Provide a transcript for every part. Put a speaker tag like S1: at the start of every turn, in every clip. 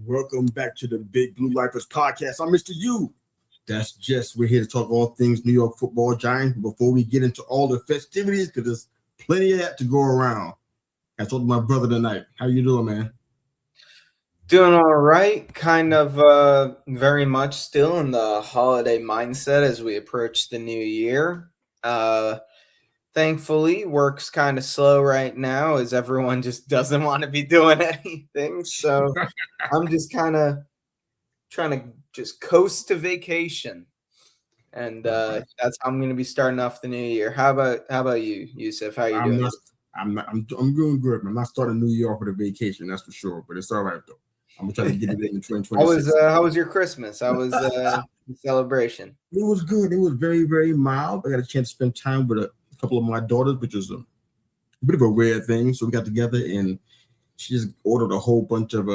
S1: Welcome back to the Big Blue Lifers podcast. I'm Mr. U. That's Jess. We're here to talk all things New York Football Giants. Before we get into all the festivities, because there's plenty of that to go around. I told my brother tonight. How you doing, man?
S2: Doing all right. Kind of very much still in the holiday mindset as we approach the new year. Thankfully, work's kind of slow right now as everyone just doesn't want to be doing anything. So I'm just kind of trying to just coast to vacation. And that's how I'm going to be starting off the new year. How about you, Yusuf? How you doing?
S1: I'm doing good. I'm not starting New York with a vacation, that's for sure. But it's all right though. I'm gonna try to get it in 2026.
S2: How was your Christmas? How was the celebration?
S1: It was good. It was very, very mild. I got a chance to spend time with a couple of my daughters, which is a bit of a rare thing. So we got together and she just ordered a whole bunch of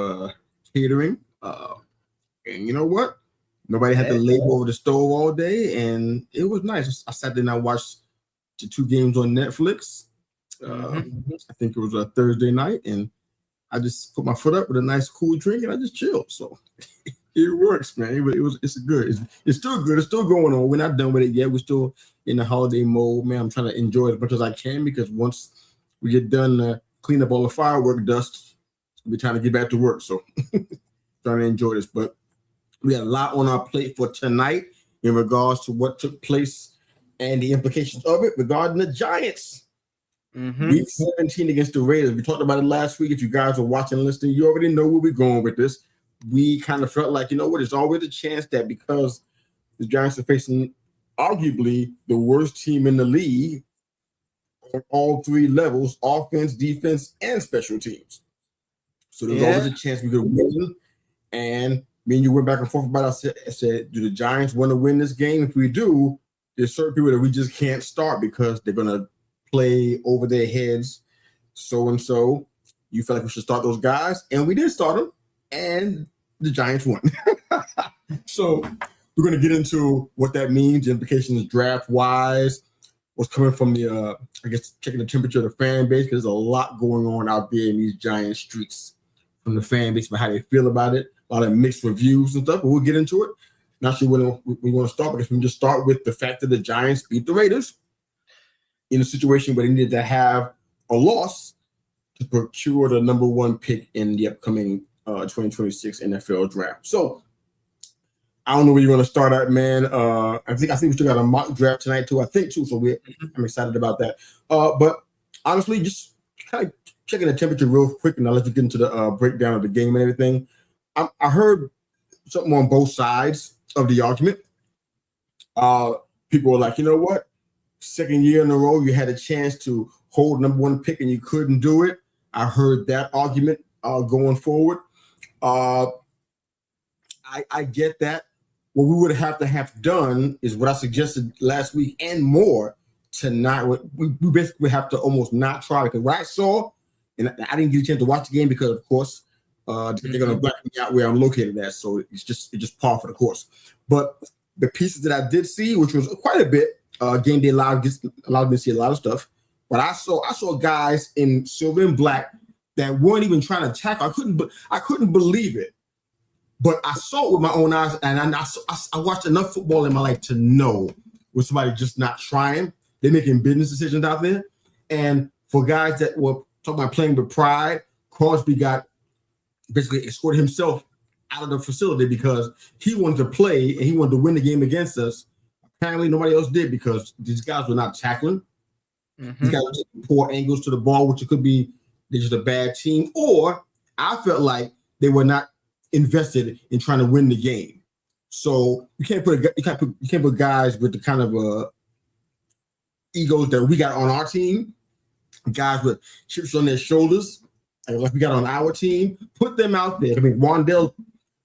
S1: catering. And you know what? Nobody had to labor over the stove all day, and it was nice. I sat there and I watched the 2 games on Netflix. I think it was a Thursday night, and I just put my foot up with a nice cool drink, and I just chilled. So it works, man. It's good. It's still good. It's still going on. We're not done with it yet. We're still in the holiday mode, man. I'm trying to enjoy it as much as I can because once we get done clean up all the firework dust, we're trying to get back to work. So trying to enjoy this, but we got a lot on our plate for tonight in regards to what took place and the implications of it regarding the Giants. Week 17 against the Raiders. We talked about it last week. If you guys are watching and listening, you already know where we're going with this. We kind of felt like, you know what, there's always a chance that because the Giants are facing arguably the worst team in the league on all 3 levels, offense, defense, and special teams. So there's always a chance we could win. And me and you went back and forth about it. I said, do the Giants want to win this game? If we do, there's certain people that we just can't start because they're going to play over their heads. So you felt like we should start those guys. And we did start them. And the Giants won. So we're going to get into what that means, the implications draft-wise, what's coming from the, checking the temperature of the fan base, because there's a lot going on out there in these Giant streets from the fan base about how they feel about it. A lot of mixed reviews and stuff, but we'll get into it. Not sure when we want to start, because we can just start with the fact that the Giants beat the Raiders in a situation where they needed to have a loss to procure the number 1 pick in the upcoming 2026 NFL draft. So I don't know where you're going to start at, man. I think we still got a mock draft tonight too. So I'm excited about that. But honestly, just kind of checking the temperature real quick, and I'll let you get into the breakdown of the game and everything. I heard something on both sides of the argument. People were like, you know what? 2nd year in a row, you had a chance to hold number 1 pick and you couldn't do it. I heard that argument going forward. I get that. What we would have to have done is what I suggested last week and more to not. We basically have to almost not try, because what I saw, and I didn't get a chance to watch the game because, of course, they're going to black me out where I'm located at. So it's just par for the course. But the pieces that I did see, which was quite a bit, game day allowed me to see a lot of stuff. But I saw guys in silver and black that weren't even trying to tackle. I couldn't believe it. But I saw it with my own eyes, and I watched enough football in my life to know when somebody just not trying, they're making business decisions out there. And for guys that were talking about playing with pride, Crosby got basically escorted himself out of the facility because he wanted to play and he wanted to win the game against us. Apparently, nobody else did because these guys were not tackling. These guys were taking poor angles to the ball, which it could be they're just a bad team, or I felt like they were not invested in trying to win the game. So you can't put guys with the kind of egos that we got on our team, guys with chips on their shoulders, like we got on our team. Put them out there. I mean, Rondell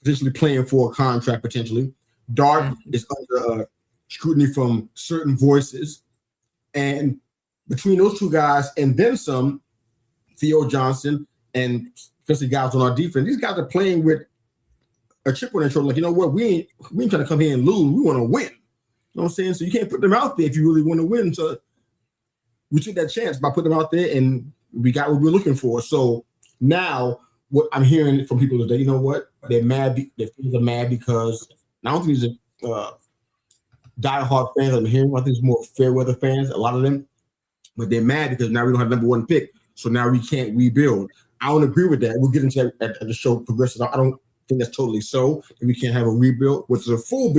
S1: potentially playing for a contract potentially. Dart is under scrutiny from certain voices, and between those 2 guys and then some, Theo Johnson and especially guys on our defense, these guys are playing with a chip on their shoulder. Like, you know what, we ain't trying to come here and lose. We want to win. You know what I'm saying? So you can't put them out there if you really want to win. So we took that chance by putting them out there, and we got what we were looking for. So now what I'm hearing from people is that, you know what, they're mad. Their fans are mad because I don't think these are diehard fans I'm hearing. I think it's more fair weather fans, a lot of them, but they're mad because now we don't have number one pick, so now we can't rebuild. I don't agree with that. We'll get into that as the show progresses. I don't think that's totally so. And we can't have a rebuild, which is a full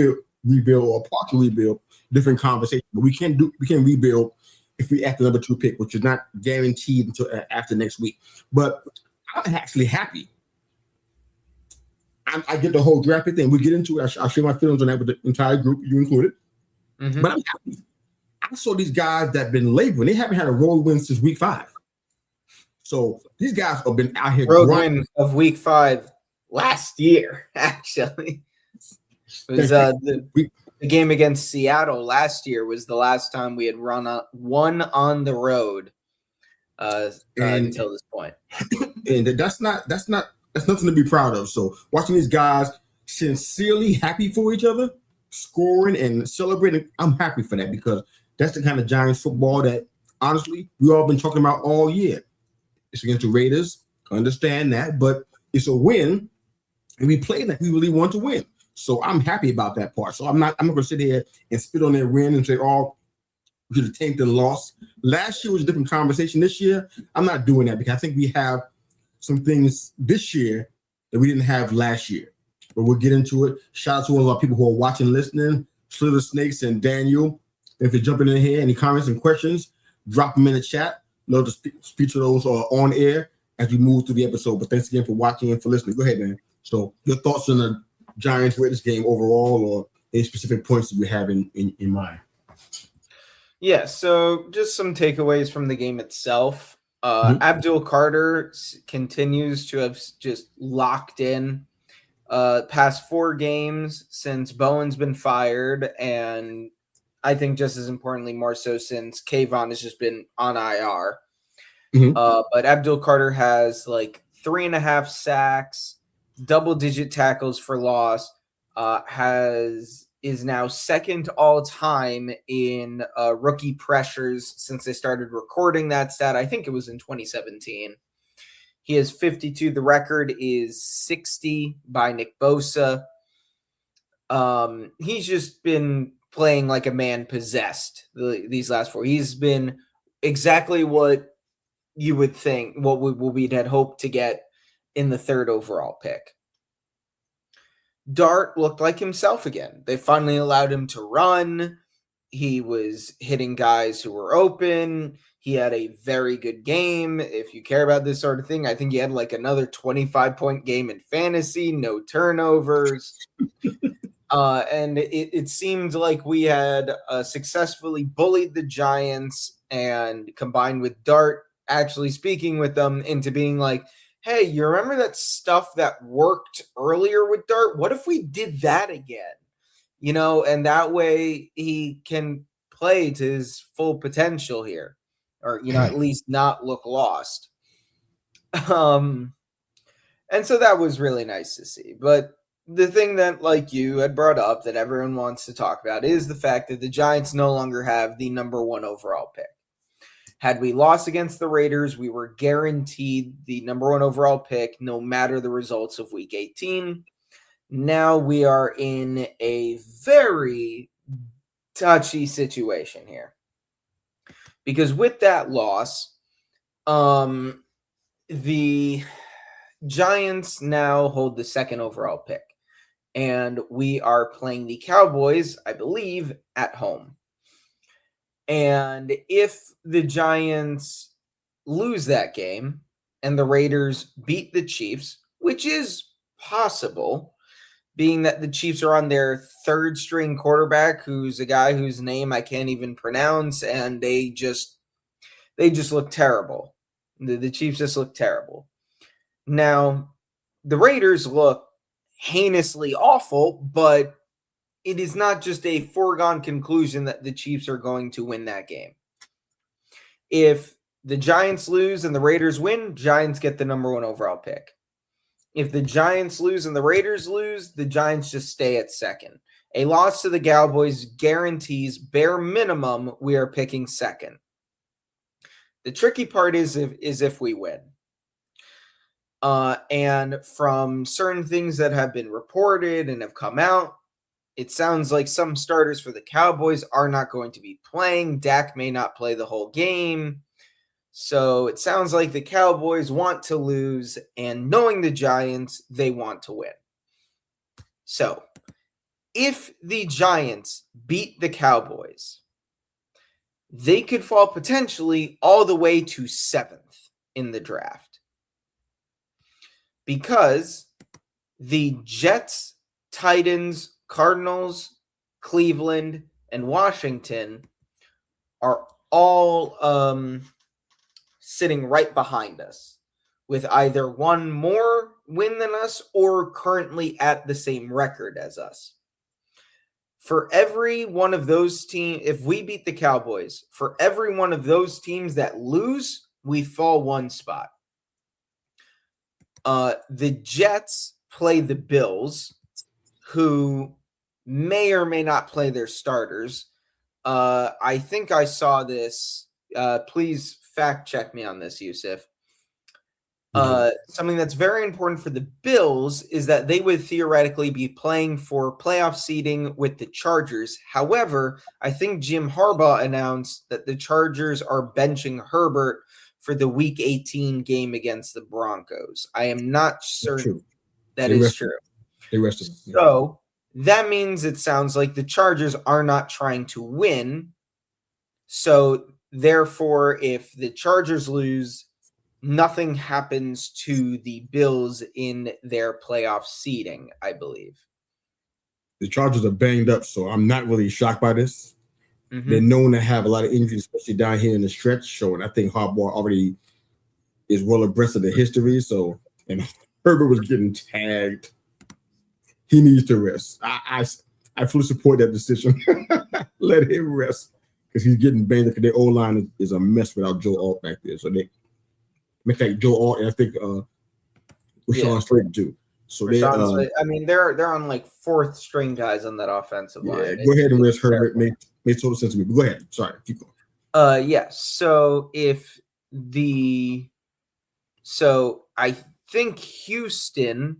S1: rebuild or a partial rebuild, different conversation. But we can rebuild if we add the number 2 pick, which is not guaranteed until after next week. But I'm actually happy. I get the whole draft pick thing. We get into it. I'll share my feelings on that with the entire group, you included. Mm-hmm. But I'm happy. I saw these guys that have been laboring. They haven't had a road win since week 5. So these guys have been out here.
S2: Road win of week 5 last year, actually. It was the game against Seattle last year was the last time we had won on the road until this point.
S1: And that's nothing to be proud of. So watching these guys sincerely happy for each other, scoring and celebrating, I'm happy for that because that's the kind of Giants football that, honestly, we all been talking about all year. It's against the Raiders, understand that, but it's a win, and we played like we really want to win. So I'm happy about that part. So I'm not going to sit here and spit on their win and say, oh, we could have tanked and lost. Last year was a different conversation. This year, I'm not doing that because I think we have some things this year that we didn't have last year. But we'll get into it. Shout out to all of our people who are watching, listening, Slither Snakes and Daniel. If you're jumping in here, any comments and questions, drop them in the chat. Love to speak to those on air as we move through the episode. But thanks again for watching and for listening. Go ahead, man. So your thoughts on the Giants Raiders game overall, or any specific points that we have in mind?
S2: Yeah, so just some takeaways from the game itself. Abdul Carter continues to have just locked in past 4 games since Bowen's been fired, and I think just as importantly, more so since Kayvon has just been on IR. But Abdul Carter has like 3.5 sacks, double-digit tackles for loss, is now second all-time in rookie pressures since they started recording that stat. I think it was in 2017. He has 52. The record is 60 by Nick Bosa. He's just been playing like a man possessed these last 4. He's been exactly what you would think, what we'd had hoped to get in the 3rd overall pick. Dart looked like himself again. They finally allowed him to run. He was hitting guys who were open. He had a very good game. If you care about this sort of thing, I think he had like another 25-point game in fantasy, no turnovers. And it seemed like we had successfully bullied the Giants, and combined with Dart actually speaking with them into being like, hey, you remember that stuff that worked earlier with Dart? What if we did that again? You know, and that way he can play to his full potential here, or, you know, at least not look lost. And so that was really nice to see. But the thing that, like you had brought up, that everyone wants to talk about is the fact that the Giants no longer have the number 1 overall pick. Had we lost against the Raiders, we were guaranteed the number 1 overall pick, no matter the results of Week 18. Now we are in a very touchy situation here. Because with that loss, the Giants now hold the 2nd overall pick. And we are playing the Cowboys, I believe, at home. And if the Giants lose that game and the Raiders beat the Chiefs, which is possible, being that the Chiefs are on their 3rd string quarterback, who's a guy whose name I can't even pronounce, and they just look terrible. The Chiefs just look terrible. Now, the Raiders look heinously awful, but it is not just a foregone conclusion that the Chiefs are going to win that game. If the Giants lose and the Raiders win, Giants get the number 1 overall pick. If the Giants lose and the Raiders lose, the Giants just stay at 2nd. A loss to the Cowboys guarantees, bare minimum, we are picking 2nd. The tricky part is if we win. And from certain things that have been reported and have come out, it sounds like some starters for the Cowboys are not going to be playing. Dak may not play the whole game. So it sounds like the Cowboys want to lose, and knowing the Giants, they want to win. So if the Giants beat the Cowboys, they could fall potentially all the way to 7th in the draft. Because the Jets, Titans, Cardinals, Cleveland, and Washington are all sitting right behind us with either one more win than us or currently at the same record as us. For every one of those teams, if we beat the Cowboys, for every one of those teams that lose, we fall one spot. The Jets play the Bills, who may or may not play their starters. I think I saw this. Please fact check me on this, Yusuf. Something that's very important for the Bills is that they would theoretically be playing for playoff seeding with the Chargers. However, I think Jim Harbaugh announced that the Chargers are benching Herbert for the Week 18 game against the Broncos. I am not certain that is true.
S1: They rested.
S2: So that means it sounds like the Chargers are not trying to win. So therefore, if the Chargers lose, nothing happens to the Bills in their playoff seeding, I believe.
S1: The Chargers are banged up, so I'm not really shocked by this. Mm-hmm. They're known to have a lot of injuries, especially down here in the stretch. So, and I think Harbaugh already is well abreast of the history. So, and Herbert was getting tagged. He needs to rest. I fully support that decision. Let him rest because he's getting banged up. Their O-line is a mess without Joe Alt back there. So they, in fact, Joe Alt and I think Rashawn Slater too. So they,
S2: I mean, they're on like 4th string guys on that offensive line.
S1: Yeah, go ahead and rest Herbert. Made total sense to me. But go ahead. Sorry, keep going.
S2: Yes. So I think Houston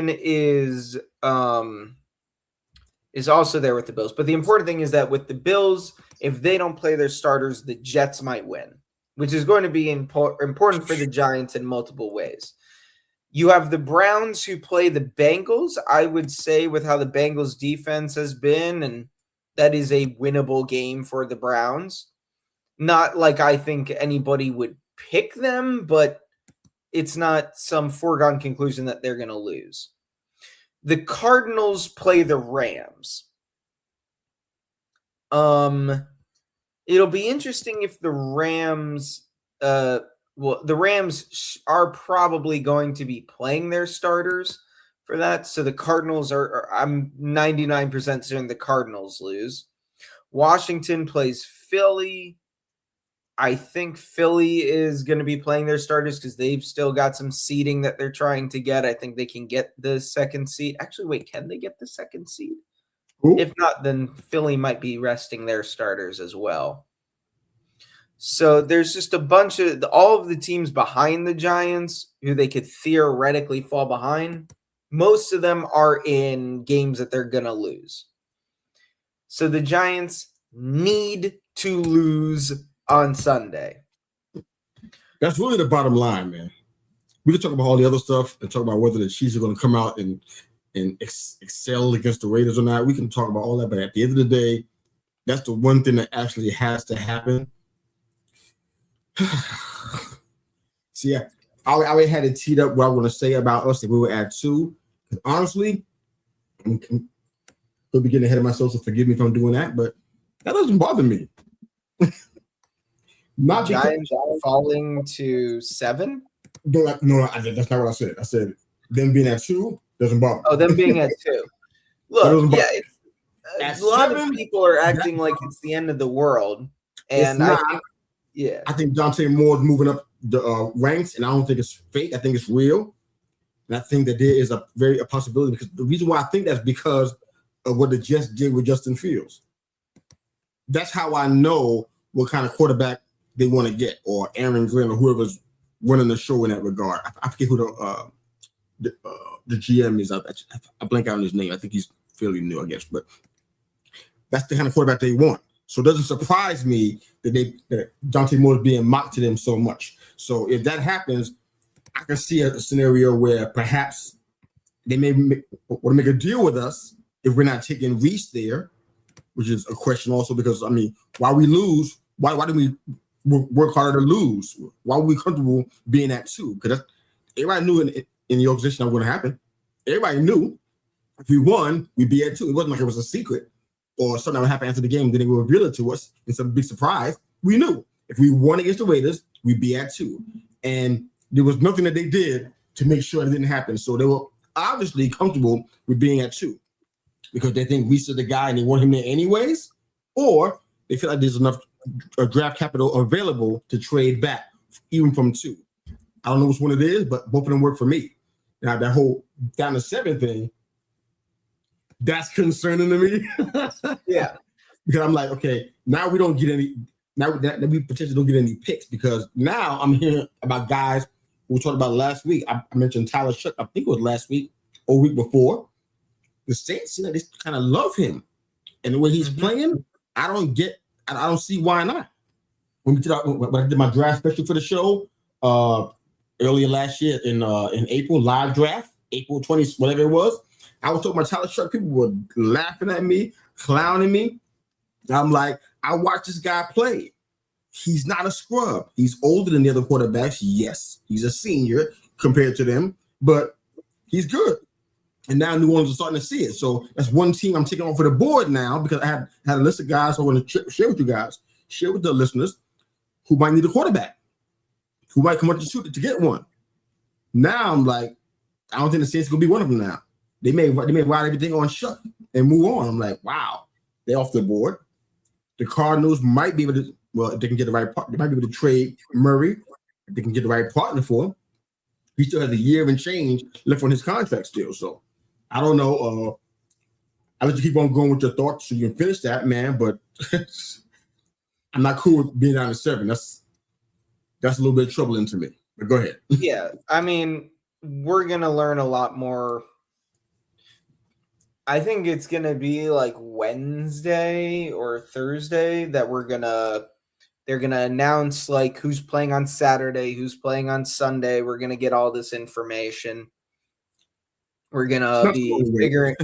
S2: is also there with the Bills. But the important thing is that with the Bills, if they don't play their starters, the Jets might win, which is going to be important for the Giants in multiple ways. You have the Browns who play the Bengals. I would say with how the Bengals defense has been, and that is a winnable game for the Browns. Not like I think anybody would pick them, but it's not some foregone conclusion that they're going to lose. The Cardinals play the Rams. It'll be interesting if the Rams, the Rams are probably going to be playing their starters for that. So the Cardinals I'm 99% certain the Cardinals lose. Washington plays Philly. I think Philly is going to be playing their starters because they've still got some seeding that they're trying to get. I think they can get the 2nd seed. Actually, wait, can they get the 2nd seed? Ooh. If not, then Philly might be resting their starters as well. So there's just a bunch of all of the teams behind the Giants who they could theoretically fall behind. Most of them are in games that they're going to lose. So the Giants need to lose on Sunday.
S1: That's really the bottom line, man. We can talk about all the other stuff and talk about whether the Chiefs are going to come out and excel against the Raiders or not. We can talk about all that, but at the end of the day, that's the one thing that actually has to happen. See, I already had it teed up what I want to say about us if we were at 2. Honestly, I'm be getting ahead of myself, so forgive me if I'm doing that, but that doesn't bother me.
S2: Not Giants falling to 7?
S1: No, that's not what I said. I said them being at 2 doesn't bother me.
S2: Oh, them being at 2. Look, yeah, a lot of people are acting like it's the end of the world, and I think Dante Moore's moving up the ranks, and I don't think it's fake. I think it's real, and I think that there is a possibility. Because the reason why I think that's because of what the Jets did with Justin Fields. That's how I know what kind of quarterback they want to get, or Aaron Glenn, or whoever's
S1: running the show in that regard. I forget who the GM is. I blank out on his name. I think he's fairly new, I guess, but that's the kind of quarterback they want. So it doesn't surprise me that Dante Moore is being mocked to them so much. So if that happens, I can see a scenario where perhaps they may want to make a deal with us if we're not taking Reese there, which is a question also because, I mean, why we lose, why do we work harder to lose? Why are we comfortable being at 2? Because everybody knew in the organization that was going to happen. Everybody knew if we won, we'd be at 2. It wasn't like it was a secret or something that would happen after the game. Then they would reveal it to us in some big surprise. We knew if we won against the Raiders, we'd be at 2. And there was nothing that they did to make sure it didn't happen. So they were obviously comfortable with being at 2 because they think Reese is the guy and they want him there anyways, or they feel like there's enough draft capital available to trade back even from 2. I don't know which one it is, but both of them work for me. Now that whole down to 7 thing, that's concerning to me.
S2: Yeah.
S1: Because I'm like, okay, now we don't get any, now that we potentially don't get any picks because now I'm hearing about guys we talked about last week. I mentioned Tyler Shuck, I think it was last week or week before. The Saints, they kind of love him. And the way he's playing, I don't see why not. When I did my draft special for the show earlier last year in April, live draft, April 20th, whatever it was, I was talking about Tyler Shuck. People were laughing at me, clowning me. I'm like, I watched this guy play. He's not a scrub. He's older than the other quarterbacks. Yes, he's a senior compared to them, but he's good. And now New Orleans is starting to see it. So that's one team I'm taking off for the board now because I had a list of guys I want to share with you guys, share with the listeners who might need a quarterback, who might come up to shoot it to get one. Now I'm like, I don't think the Saints are going to be one of them now. They may ride everything on Shuck and move on. I'm like, wow, they're off the board. The Cardinals might be able to, well, if they can get the right partner, they might be able to trade Murray. If they can get the right partner for him. He still has a year and change left on his contract still. So I don't know. I'll let you keep on going with your thoughts so you can finish that, man. But I'm not cool with being down to 7. That's a little bit troubling to me. But go ahead.
S2: Yeah, I mean, we're gonna learn a lot more. I think it's gonna be like Wednesday or Thursday that they're gonna announce like who's playing on Saturday, who's playing on Sunday. We're gonna get all this information. We're gonna be figuring,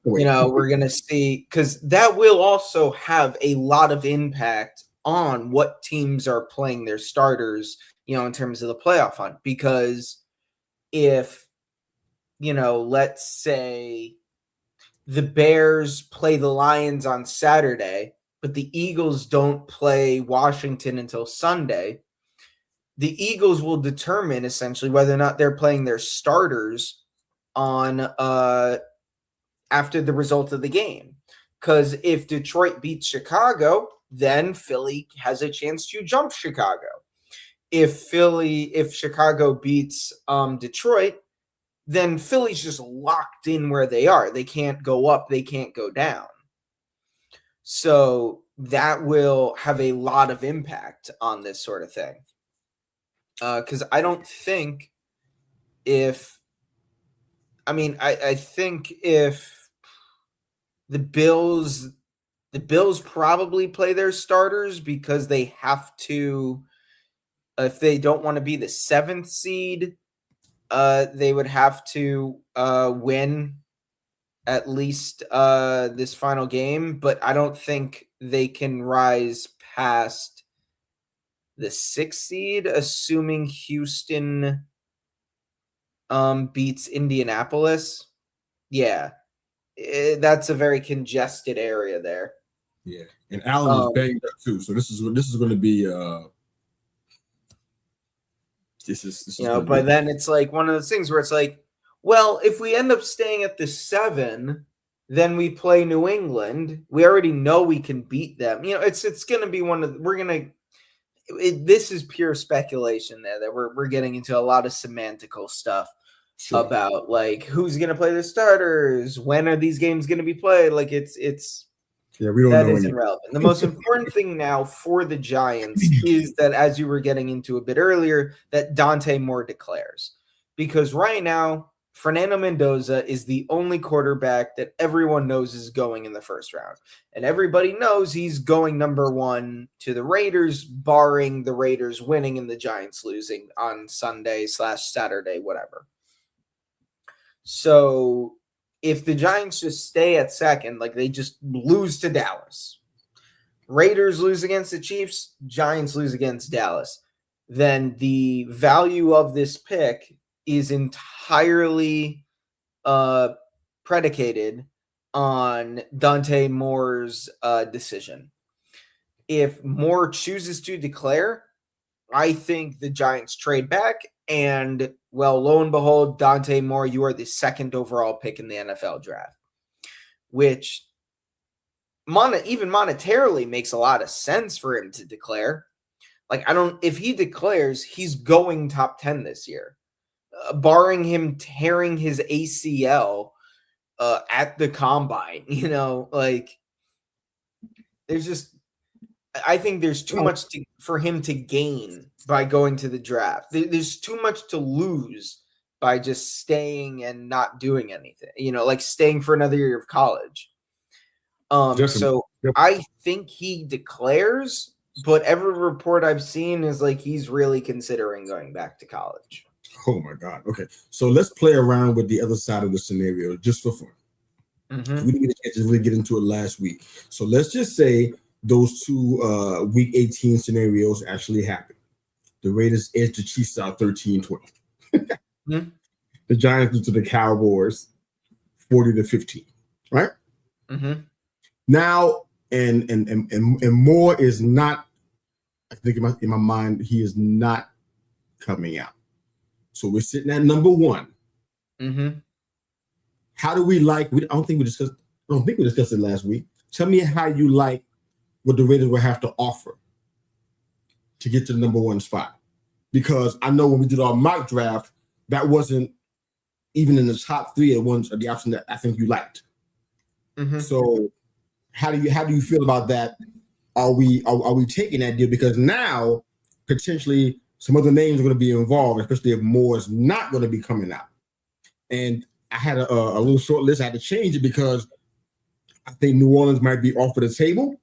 S2: we're gonna see because that will also have a lot of impact on what teams are playing their starters, in terms of the playoff hunt. Because if, let's say the Bears play the Lions on Saturday, but the Eagles don't play Washington until Sunday, the Eagles will determine essentially whether or not they're playing their starters on after the result of the game. Because if Detroit beats Chicago, then Philly has a chance to jump Chicago. If Chicago beats Detroit, then Philly's just locked in where they are. They can't go up, they can't go down. So that will have a lot of impact on this sort of thing. Because I don't think I think if the Bills probably play their starters because they have to, if they don't want to be the 7th seed, they would have to win at least this final game, but I don't think they can rise past the 6th seed, assuming Houston beats Indianapolis. Yeah, that's a very congested area there.
S1: Yeah, and Allen is banged up too, so this is going to be
S2: but then it's like one of those things where it's like, well, if we end up staying at the 7, then we play New England. We already know we can beat them. It's going to be this is pure speculation there that we're getting into a lot of semantical stuff about like who's going to play the starters, when are these games going to be played. Like it's
S1: Yeah, we don't
S2: That
S1: know
S2: is
S1: anything.
S2: irrelevant. The most important thing now for the Giants is that, as you were getting into a bit earlier, that Dante Moore declares. Because right now, Fernando Mendoza is the only quarterback that everyone knows is going in the first round. And everybody knows he's going number 1 to the Raiders, barring the Raiders winning and the Giants losing on Sunday/Saturday, whatever. So if the Giants just stay at second, like they just lose to Dallas, Raiders lose against the Chiefs, Giants lose against Dallas, then the value of this pick is entirely predicated on Dante Moore's decision. If Moore chooses to declare, I think the Giants trade back, and, well, lo and behold, Dante Moore, you are the second overall pick in the NFL draft, which even monetarily makes a lot of sense for him to declare. Like, if he declares, he's going top 10 this year, barring him tearing his ACL at the combine, like, I think there's too much for him to gain by going to the draft. There's too much to lose by just staying and not doing anything, like staying for another year of college. So I think he declares, but every report I've seen is like he's really considering going back to college.
S1: Oh my God. Okay. So let's play around with the other side of the scenario just for fun.
S2: Mm-hmm.
S1: We didn't get a chance to really get into it last week. So let's just say those two week 18 scenarios actually happen. The Raiders edge the Chiefs out 13-20.
S2: Mm-hmm.
S1: The Giants lose to the Cowboys 40-15. Right?
S2: Mm-hmm.
S1: Now, and Moore is not, I think in my mind, he is not coming out. So we're sitting at number 1.
S2: Mm-hmm.
S1: How do we like? I don't think we discussed it last week. Tell me how you like what the Raiders will have to offer to get to the number 1 spot. Because I know when we did our mock draft, that wasn't even in the top 3 of the option that I think you liked.
S2: Mm-hmm.
S1: So how do you feel about that? Are we taking that deal? Because now potentially some other names are going to be involved, especially if Moore is not going to be coming out. And I had a little short list. I had to change it because I think New Orleans might be off of the table.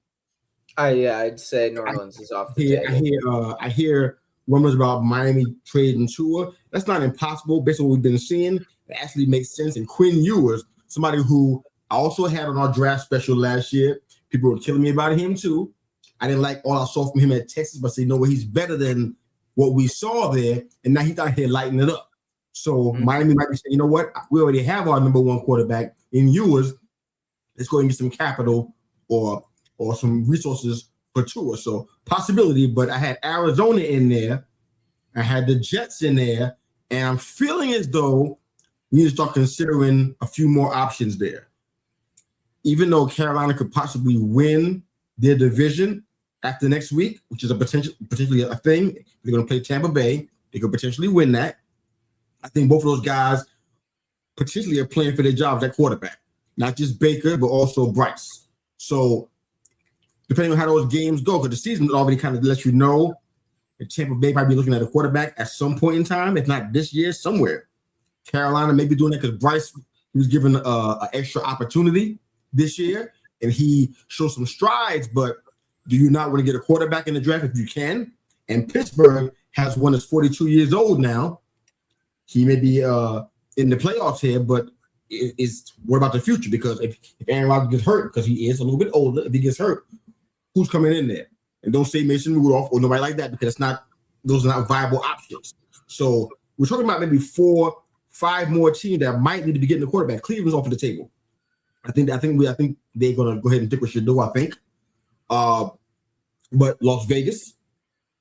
S2: I'd say New Orleans is off the table.
S1: I hear rumors about Miami trading Tua. That's not impossible based on what we've been seeing. It actually makes sense. And Quinn Ewers, somebody who I also had on our draft special last year. People were killing me about him too. I didn't like all I saw from him at Texas, but say, no way, he's better than what we saw there. And now he's out here lighting it up. So Miami might be saying, you know what? We already have our number 1 quarterback in Ewers. Let's go and get some capital or some resources for Tua. So possibility, but I had Arizona in there. I had the Jets in there. And I'm feeling as though we need to start considering a few more options there. Even though Carolina could possibly win their division after next week, which is potentially a thing. They're going to play Tampa Bay. They could potentially win that. I think both of those guys potentially are playing for their jobs at quarterback. Not just Baker, but also Bryce. So depending on how those games go, because the season already kind of lets you know that Tampa Bay might be looking at a quarterback at some point in time, if not this year, somewhere. Carolina may be doing that because Bryce was given an extra opportunity this year, and he showed some strides, but do you not want to get a quarterback in the draft if you can? And Pittsburgh has one that's 42 years old now. He may be in the playoffs here, but what about the future? Because if Aaron Rodgers gets hurt, because he is a little bit older, if he gets hurt, who's coming in there? And don't say Mason Rudolph or nobody like that, because those are not viable options. So we're talking about maybe 4-5 more teams that might need to be getting the quarterback. Cleveland's off of the table. I think they're gonna go ahead and think what should do. I think, but Las Vegas,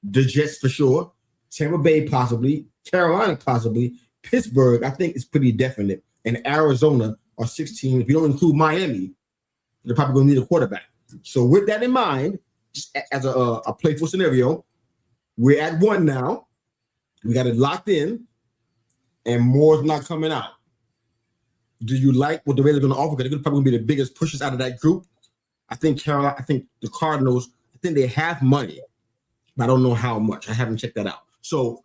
S1: the Jets for sure, Tampa Bay possibly, Carolina possibly, Pittsburgh I think is pretty definite, and Arizona are 16. If you don't include Miami, they're probably gonna need a quarterback. So with that in mind, just as a playful scenario, we're at 1 now. We got it locked in, and Moore's not coming out. Do you like what the Raiders are going to offer? Because they're probably going to be the biggest pushers out of that group. I think Carolina. I think the Cardinals. I think they have money, but I don't know how much. I haven't checked that out. So,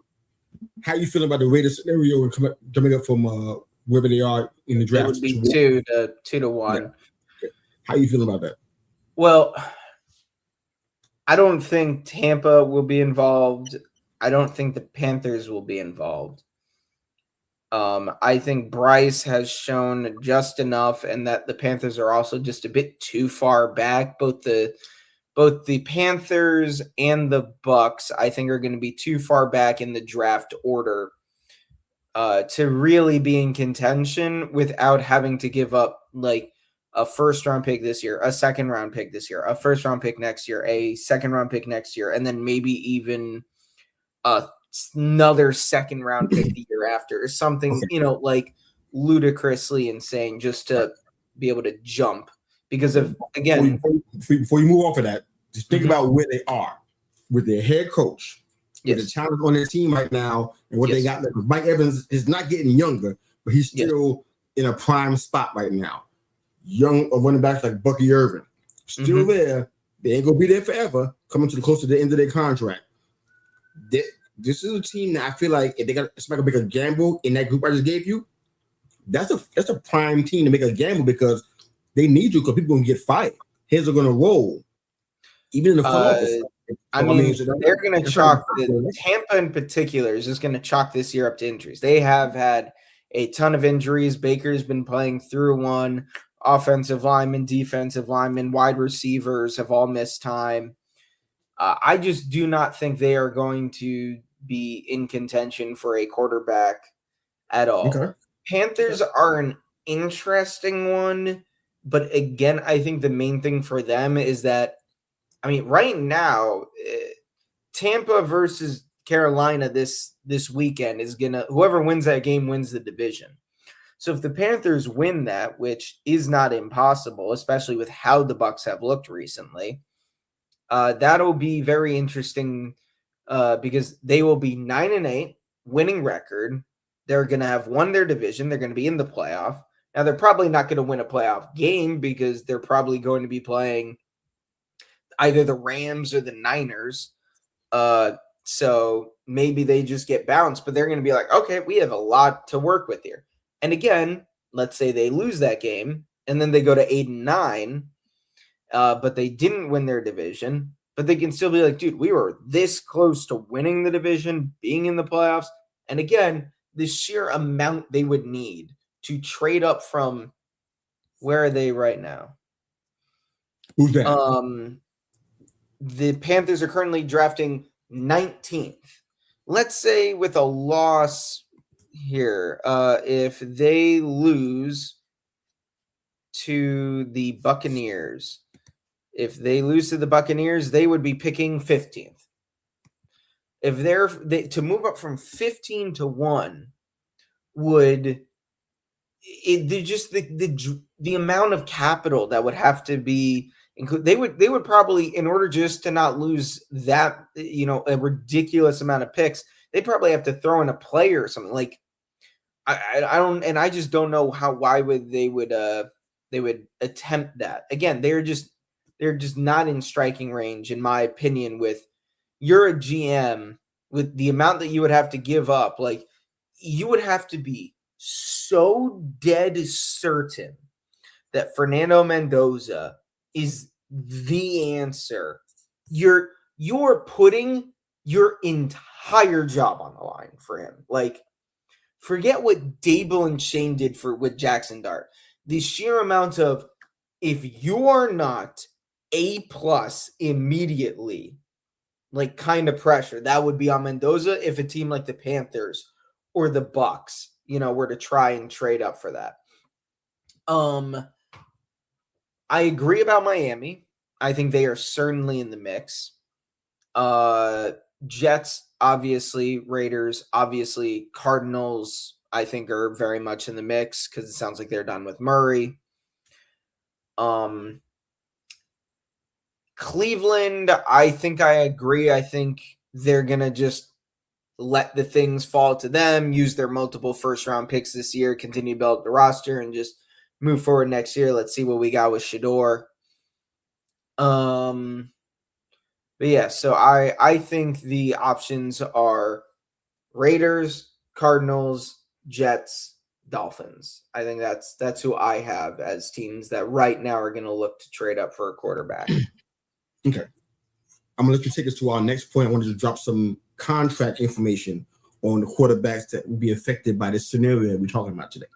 S1: how you feeling about the Raiders scenario and coming up from wherever they are in the
S2: It
S1: draft?
S2: would be 2-1.
S1: Yeah. How you feeling about that?
S2: Well, I don't think Tampa will be involved. I don't think the Panthers will be involved. I think Bryce has shown just enough, and that the Panthers are also just a bit too far back. Both the Panthers and the Bucks, I think, are going to be too far back in the draft order to really be in contention without having to give up like a first-round pick this year, a second-round pick this year, a first-round pick next year, a second-round pick next year, and then maybe even another second-round pick the year after, or something, like ludicrously insane, just to be able to jump. Because of, again,
S1: before you move off of that, just think about where they are with their head coach, with the talent on their team right now, and what they got. Mike Evans is not getting younger, but he's still in a prime spot right now. Young running backs like Bucky Irvin, still there. They ain't gonna be there forever. Coming close to the end of their contract. This is a team that I feel like if they got somebody to make a gamble in that group I just gave you, that's a prime team to make a gamble because they need you because people are gonna get fired. Heads are gonna roll, even in the front office.
S2: They're going to chalk Tampa in particular is just going to chalk this year up to injuries. They have had a ton of injuries. Baker's been playing through one. Offensive linemen, defensive linemen, wide receivers have all missed time. I just do not think they are going to be in contention for a quarterback at all. Okay. Panthers are an interesting one, but again, I think the main thing for them is that, right now, Tampa versus Carolina this weekend is whoever wins that game wins the division. So if the Panthers win that, which is not impossible, especially with how the Bucks have looked recently, that'll be very interesting because they will be 9-8, winning record. They're going to have won their division. They're going to be in the playoff. Now, they're probably not going to win a playoff game because they're probably going to be playing either the Rams or the Niners. So maybe they just get bounced, but they're going to be like, okay, we have a lot to work with here. And again, let's say they lose that game and then they go to 8-9, but they didn't win their division, but they can still be like, dude, we were this close to winning the division, being in the playoffs. And again, the sheer amount they would need to trade up from, where are they right now?
S1: Who's that?
S2: The Panthers are currently drafting 19th. Let's say with a loss here, if they lose to the Buccaneers, they would be picking 15th. If they to move up from 15 to 1 would just the amount of capital that would have to be they would probably, in order just to not lose that, a ridiculous amount of picks, they'd probably have to throw in a player or something. Like I just don't know why they would attempt that. Again, they're just not in striking range, in my opinion. With you're a GM, with the amount that you would have to give up, like you would have to be so dead certain that Fernando Mendoza is the answer. You're putting your entire job on the line for him. Like, forget what Dable and Shane did with Jackson Dart. The sheer amount of, if you are not A+ immediately, like, kind of pressure that would be on Mendoza if a team like the Panthers or the Bucks, were to try and trade up for that. I agree about Miami. I think they are certainly in the mix. Jets, obviously. Raiders, obviously. Cardinals, I think, are very much in the mix because it sounds like they're done with Murray. Cleveland, I think I agree. I think they're going to just let the things fall to them, use their multiple first-round picks this year, continue to build the roster, and just move forward next year. Let's see what we got with Shedeur. But yeah, so I think the options are Raiders, Cardinals, Jets, Dolphins. I think that's who I have as teams that right now are going to look to trade up for a quarterback.
S1: Okay. I'm gonna let you take us to our next point. I wanted to drop some contract information on the quarterbacks that will be affected by this scenario we're talking about today.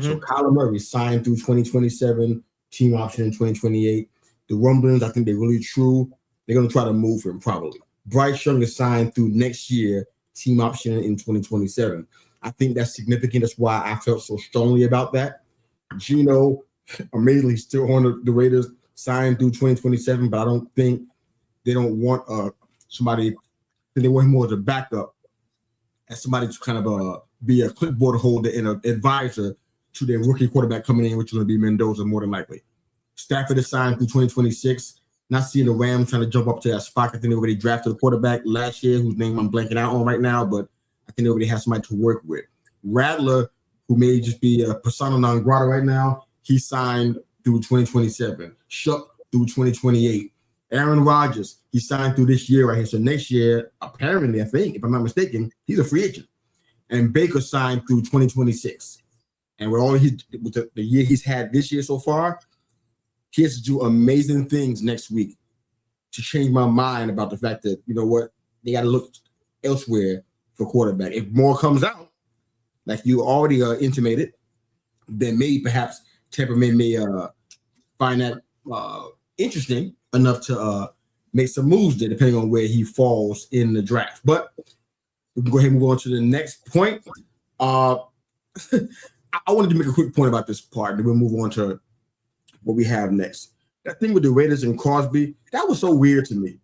S1: So Kyler Murray signed through 2027, team option in 2028. The rumblings, I think they're really true. They're going to try to move him probably. Bryce Young is signed through next year, team option in 2027. I think that's significant. That's why I felt so strongly about that. Geno, amazingly, still on the Raiders, signed through 2027, but I don't think they don't want somebody. They want him more as a backup, as somebody to kind of be a clipboard holder and an advisor to their rookie quarterback coming in, which is going to be Mendoza more than likely. Stafford is signed through 2026. Not seeing the Rams trying to jump up to that spot. I think they already drafted a quarterback last year whose name I'm blanking out on right now, but I think they already have somebody to work with. Rattler, who may just be a persona non grata right now, he signed through 2027. Shuck through 2028. Aaron Rodgers, he signed through this year right here. So next year, apparently, I think, if I'm not mistaken, he's a free agent. And Baker signed through 2026. And with all the year he's had this year so far, he has to do amazing things next week to change my mind about the fact that, you know what, they got to look elsewhere for quarterback. If more comes out, like you already intimated, then maybe perhaps Tampa may find that interesting enough to make some moves there, depending on where he falls in the draft. But we can go ahead and move on to the next point. I wanted to make a quick point about this part, and then we'll move on to what we have next. That thing with the Raiders and Crosby, that was so weird to me.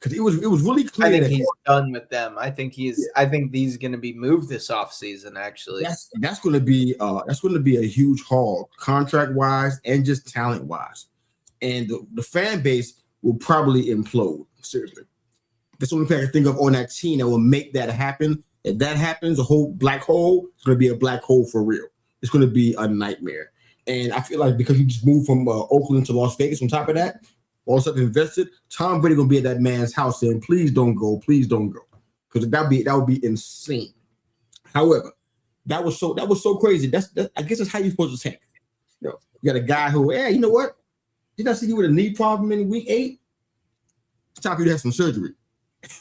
S1: Because it was really clear.
S2: I think he's done with them. I think I think he's going to be moved this offseason, actually.
S1: That's going to be a huge haul, contract-wise and just talent-wise. And the fan base will probably implode. Seriously. That's the only thing I can think of on that team that will make that happen. If that happens, a whole black hole, it's going to be a black hole for real. It's going to be a nightmare. And I feel like because you just moved from Oakland to Las Vegas on top of that, all stuff invested, Tom Brady going to be at that man's house saying, please don't go. Please don't go. Because that would be insane. However, that was so crazy. I guess that's how you're supposed to tank. You know, you got a guy who, hey, you know what? Did I see you with a knee problem in week 8? It's time for you to have some surgery.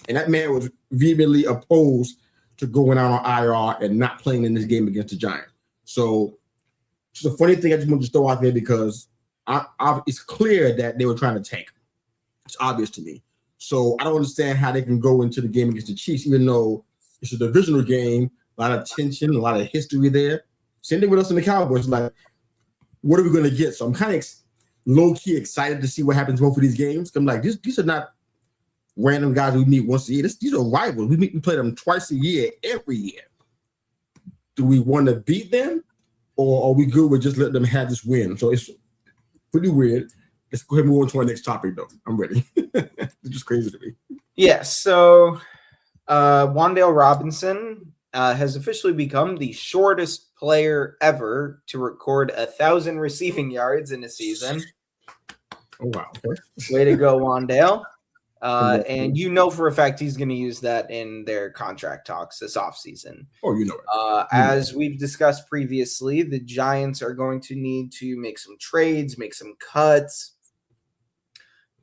S1: And that man was vehemently opposed to going out on IR and not playing in this game against the Giants. So it's a funny thing I just wanted to throw out there because it's clear that they were trying to tank. It's obvious to me. So I don't understand how they can go into the game against the Chiefs, even though it's a divisional game, a lot of tension, a lot of history there. Same thing with us and the Cowboys. Like, what are we going to get? So I'm kind of low-key excited to see what happens both of these games. I'm like, these are not random guys we meet once a year. These are rivals. We play them twice a year, every year. Do we want to beat them, or are we good with just letting them have this win? So it's pretty weird. Let's go ahead and move on to our next topic, though. I'm ready. It's just crazy to me.
S2: Yeah, so Wan'Dale Robinson has officially become the shortest player ever to record 1,000 receiving yards in a season.
S1: Oh, wow. Okay.
S2: Way to go, Wan'Dale. And you know for a fact he's going to use that in their contract talks this offseason.
S1: Oh, you know it.
S2: As we've discussed previously, the Giants are going to need to make some trades, make some cuts,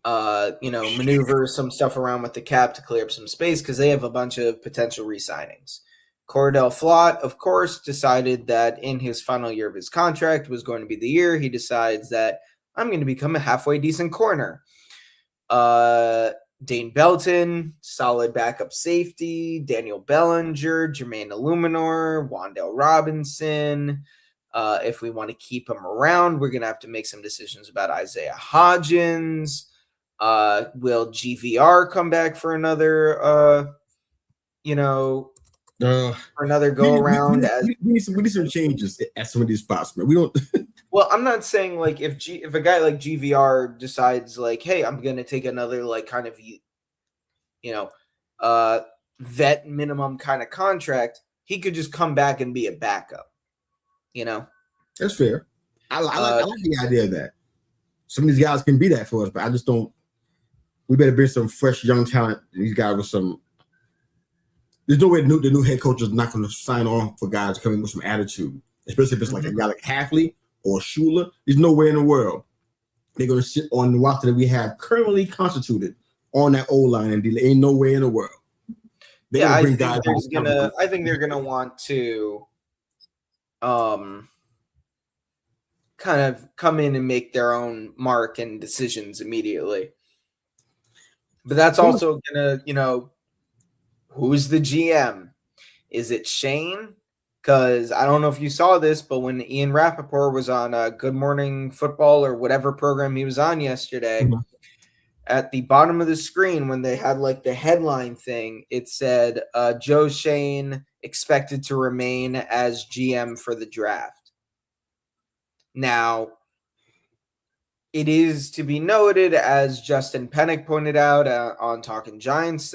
S2: maneuver some stuff around with the cap to clear up some space because they have a bunch of potential re-signings. Cordell Flott, of course, decided that in his final year of his contract was going to be the year he decides that I'm going to become a halfway decent corner. Dane Belton, solid backup safety, Daniel Bellinger, Jermaine Illuminor, Wan'Dale Robinson. If we want to keep him around, we're going to have to make some decisions about Isaiah Hodgins. Will GVR come back for another, for another go around?
S1: We need some changes at some of these spots, man. We don't.
S2: Well, I'm not saying like if a guy like GVR decides like, hey, I'm gonna take another like kind of vet minimum kind of contract, he could just come back and be a backup.
S1: That's fair. I like the idea of that. some of these guys can be that for us, but I just don't. We better bring some fresh young talent. These guys with some. There's no way the new head coach is not going to sign on for guys coming with some attitude, especially if it's like a guy like Hafley or Shula. There's no way in the world they're going to sit on the roster that we have currently constituted on that O line, and there ain't no way in the world.
S2: I think they're gonna want to, kind of come in and make their own mark and decisions immediately. But that's also gonna, who's the GM? Is it Shane? Because I don't know if you saw this, but when Ian Rappaport was on Good Morning Football or whatever program he was on yesterday, at the bottom of the screen, when they had like the headline thing, it said Joe Shane expected to remain as GM for the draft. Now, it is to be noted, as Justin Pennick pointed out on Talking Giants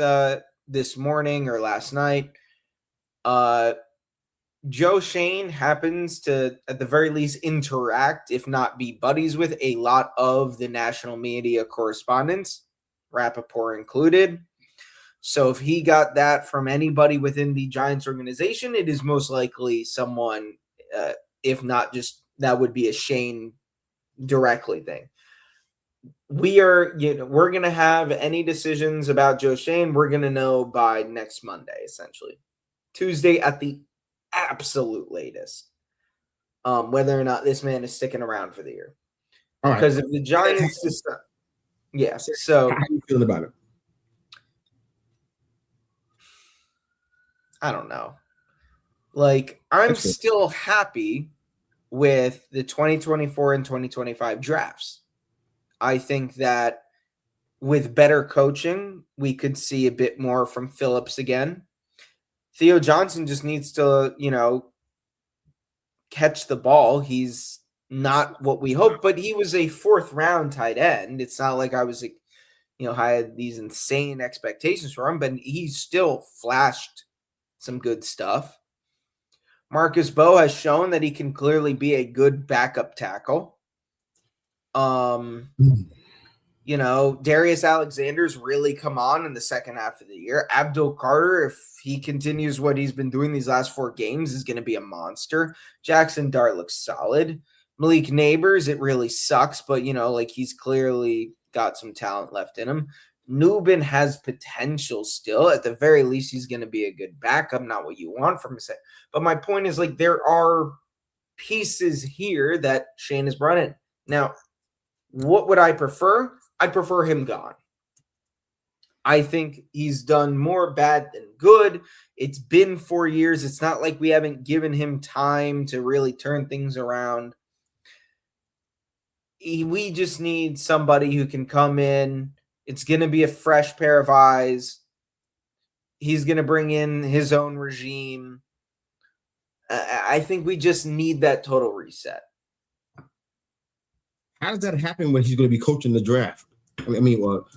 S2: this morning or last night, Joe Shane happens to, at the very least, interact, if not be buddies with, a lot of the national media correspondents, Rappaport included. So if he got that from anybody within the Giants organization, it is most likely someone, if not just, that would be a Shane directly thing. We're going to have any decisions about Joe Shane, we're going to know by next Monday, essentially. Tuesday at the absolute latest, whether or not this man is sticking around for the year. All right. Because if the Giants decide, so
S1: how are you feeling about it?
S2: I don't know. Like, I'm still happy with the 2024 and 2025 drafts. I think that with better coaching, we could see a bit more from Phillips again. Theo Johnson just needs to, catch the ball. He's not what we hoped, but he was a 4th round tight end. It's not like I was, I had these insane expectations for him, but he still flashed some good stuff. Marcus Bowe has shown that he can clearly be a good backup tackle. Darius Alexander's really come on in the second half of the year. Abdul Carter, if he continues what he's been doing these last 4 games, is going to be a monster. Jackson Dart looks solid. Malik Neighbors, it really sucks, but, he's clearly got some talent left in him. Nubin has potential still. At the very least, he's going to be a good backup, not what you want from him. But my point is, there are pieces here that Shane has brought in. Now, what would I prefer? I'd prefer him gone. I think he's done more bad than good. It's been 4 years. It's not like we haven't given him time to really turn things around. We just need somebody who can come in. It's going to be a fresh pair of eyes. He's going to bring in his own regime. I think we just need that total reset.
S1: How does that happen when he's going to be coaching the draft?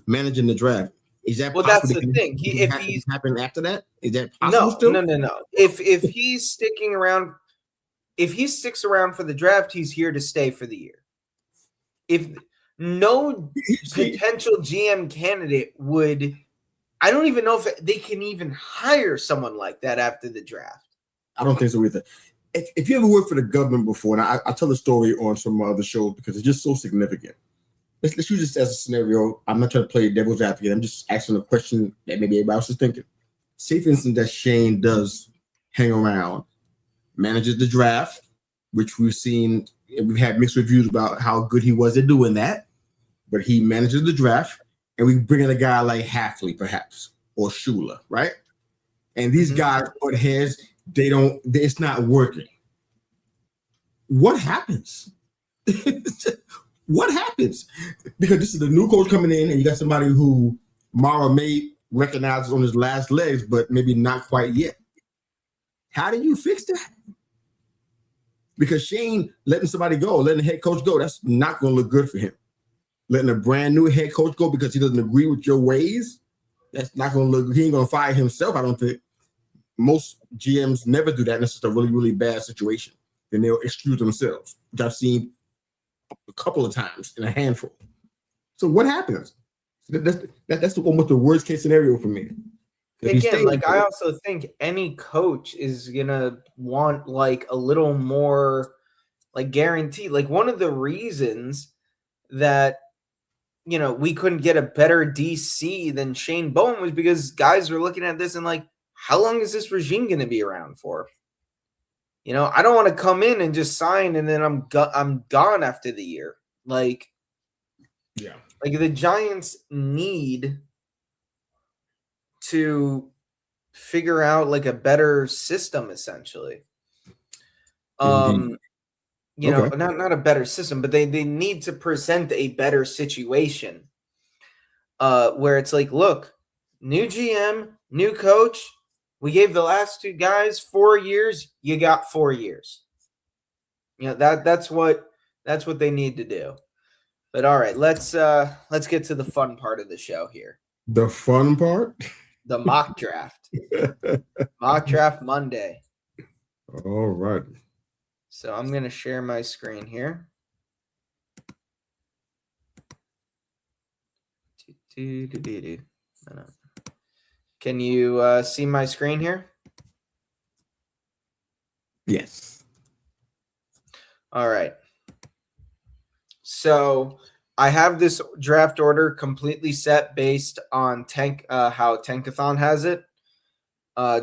S1: Managing the draft. Is that
S2: possible? That's the thing.
S1: If he's happen after that, is that possible? Still?
S2: No. If he's sticking around, if he sticks around for the draft, he's here to stay for the year. If no potential GM candidate would, I don't even know if they can even hire someone like that after the draft.
S1: I don't think so either. If you ever worked for the government before, and I tell the story on some other shows because it's just so significant. Let's use this as a scenario. I'm not trying to play devil's advocate. I'm just asking a question that maybe everybody else is thinking. Say, for instance, that Shane does hang around, manages the draft, which we've seen, we've had mixed reviews about how good he was at doing that, but he manages the draft, and we bring in a guy like Hafley, perhaps, or Shula, right? And these guys butt heads, it's not working. What happens? What happens? Because this is the new coach coming in, and you got somebody who Mara may recognize on his last legs, but maybe not quite yet. How do you fix that? Because Shane letting somebody go, letting the head coach go, that's not going to look good for him. Letting a brand new head coach go because he doesn't agree with your ways, that's not going to look. He ain't going to fire himself, I don't think. Most GMs never do that unless it's a really, really bad situation. Then they'll excuse themselves, which I've seen a couple of times in a handful. So what happens? That's almost the worst case scenario for me.
S2: Again, like I also think any coach is gonna want like a little more like guarantee. Like one of the reasons that we couldn't get a better DC than Shane Bowen was because guys were looking at this and like, how long is this regime gonna be around for? I don't want to come in and just sign and then I'm gone after the year. Like the Giants need to figure out like a better system, essentially.
S1: Okay.
S2: Not a better system, but they need to present a better situation. Where it's like, look, new GM, new coach. We gave the last two guys 4 years. You got 4 years. That's what they need to do. But all right, let's get to the fun part of the show here.
S1: The fun part?
S2: The mock draft. Mock draft Monday.
S1: All right.
S2: So I'm going to share my screen here. Can you see my screen here?
S1: Yes.
S2: All right. So I have this draft order completely set based on how Tankathon has it.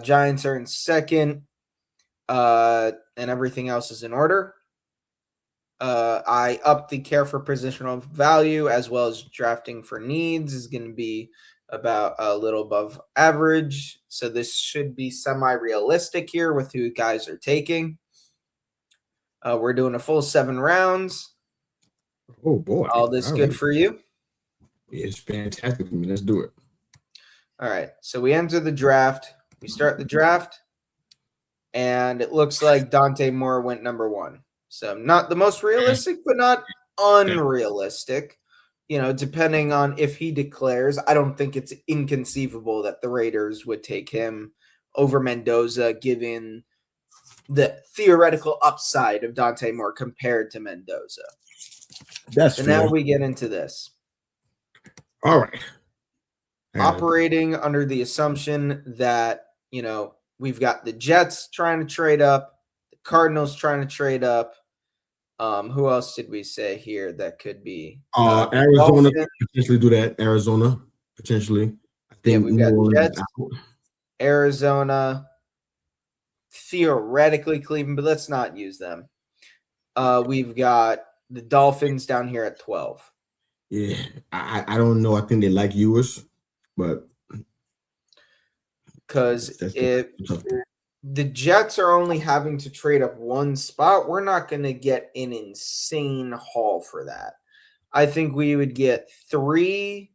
S2: Giants are in second, and everything else is in order. I upped the care for positional value as well as drafting for needs is going to be about a little above average. So this should be semi-realistic here with who guys are taking. We're doing a full 7 rounds.
S1: Oh, boy.
S2: All this good for you?
S1: It's fantastic for me. Let's do it.
S2: All right. So we enter the draft. We start the draft. And it looks like Dante Moore went number 1. So not the most realistic, but not unrealistic. Depending on if he declares. I don't think it's inconceivable that the Raiders would take him over Mendoza, given the theoretical upside of Dante Moore compared to Mendoza.
S1: That's
S2: so
S1: fair.
S2: Now we get into this.
S1: All right.
S2: Operating under the assumption that, we've got the Jets trying to trade up, the Cardinals trying to trade up. Who else did we say here that could be?
S1: Arizona could potentially do that. Arizona, potentially. I think
S2: we've got Jets, Arizona, theoretically Cleveland, but let's not use them. We've got the Dolphins down here at 12.
S1: Yeah, I don't know. I think they like Ewers, but
S2: because if the Jets are only having to trade up one spot, we're not going to get an insane haul for that. I think we would get 3.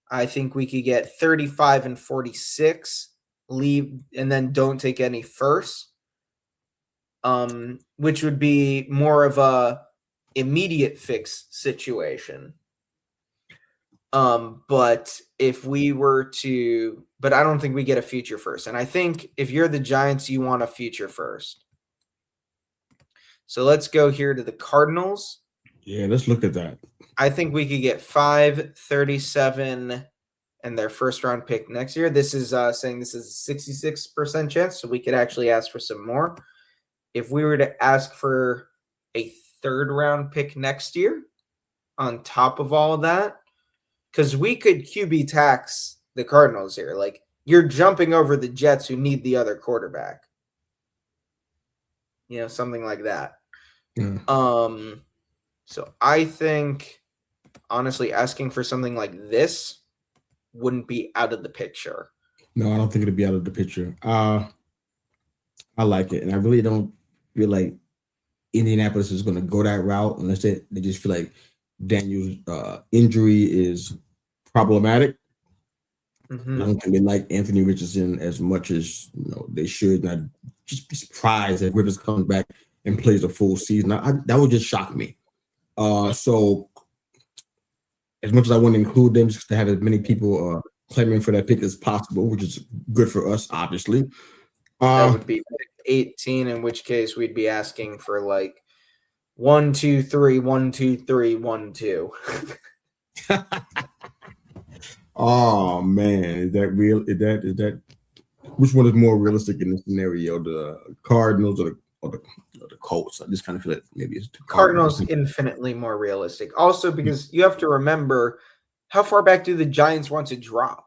S2: I think we could get 35 and 46, leave, and then don't take any first, which would be more of a immediate fix situation. But if we were to, but I don't think we get a future first. And I think if you're the Giants, you want a future first. So let's go here to the Cardinals.
S1: Yeah, let's look at that.
S2: I think we could get 5, 37, and their first round pick next year. This is saying this is a 66% chance, so we could actually ask for some more. If we were to ask for a 3rd round pick next year on top of all of that, because we could QB tax the Cardinals here. Like, you're jumping over the Jets who need the other quarterback. Something like that.
S1: Yeah.
S2: So I think, honestly, asking for something like this wouldn't be out of the picture.
S1: No, I don't think it'd be out of the picture. I like it, and I really don't feel like Indianapolis is going to go that route unless they just feel like Daniel's injury is problematic.
S2: Mm-hmm.
S1: I don't think they like Anthony Richardson as much as they should. And I'd just be surprised if Rivers comes back and plays a full season. That would just shock me. So as much as I want to include them, just to have as many people claiming for that pick as possible, which is good for us, obviously.
S2: That would be pick 18, in which case we'd be asking for like 1, 2, 3, 1, 2, 3, 1, 2.
S1: Oh man, is that real? Is that which one is more realistic in this scenario? The Cardinals or the Colts? I just kind of feel like maybe it's the
S2: Cardinals infinitely more realistic. Also, because you have to remember, how far back do the Giants want to drop?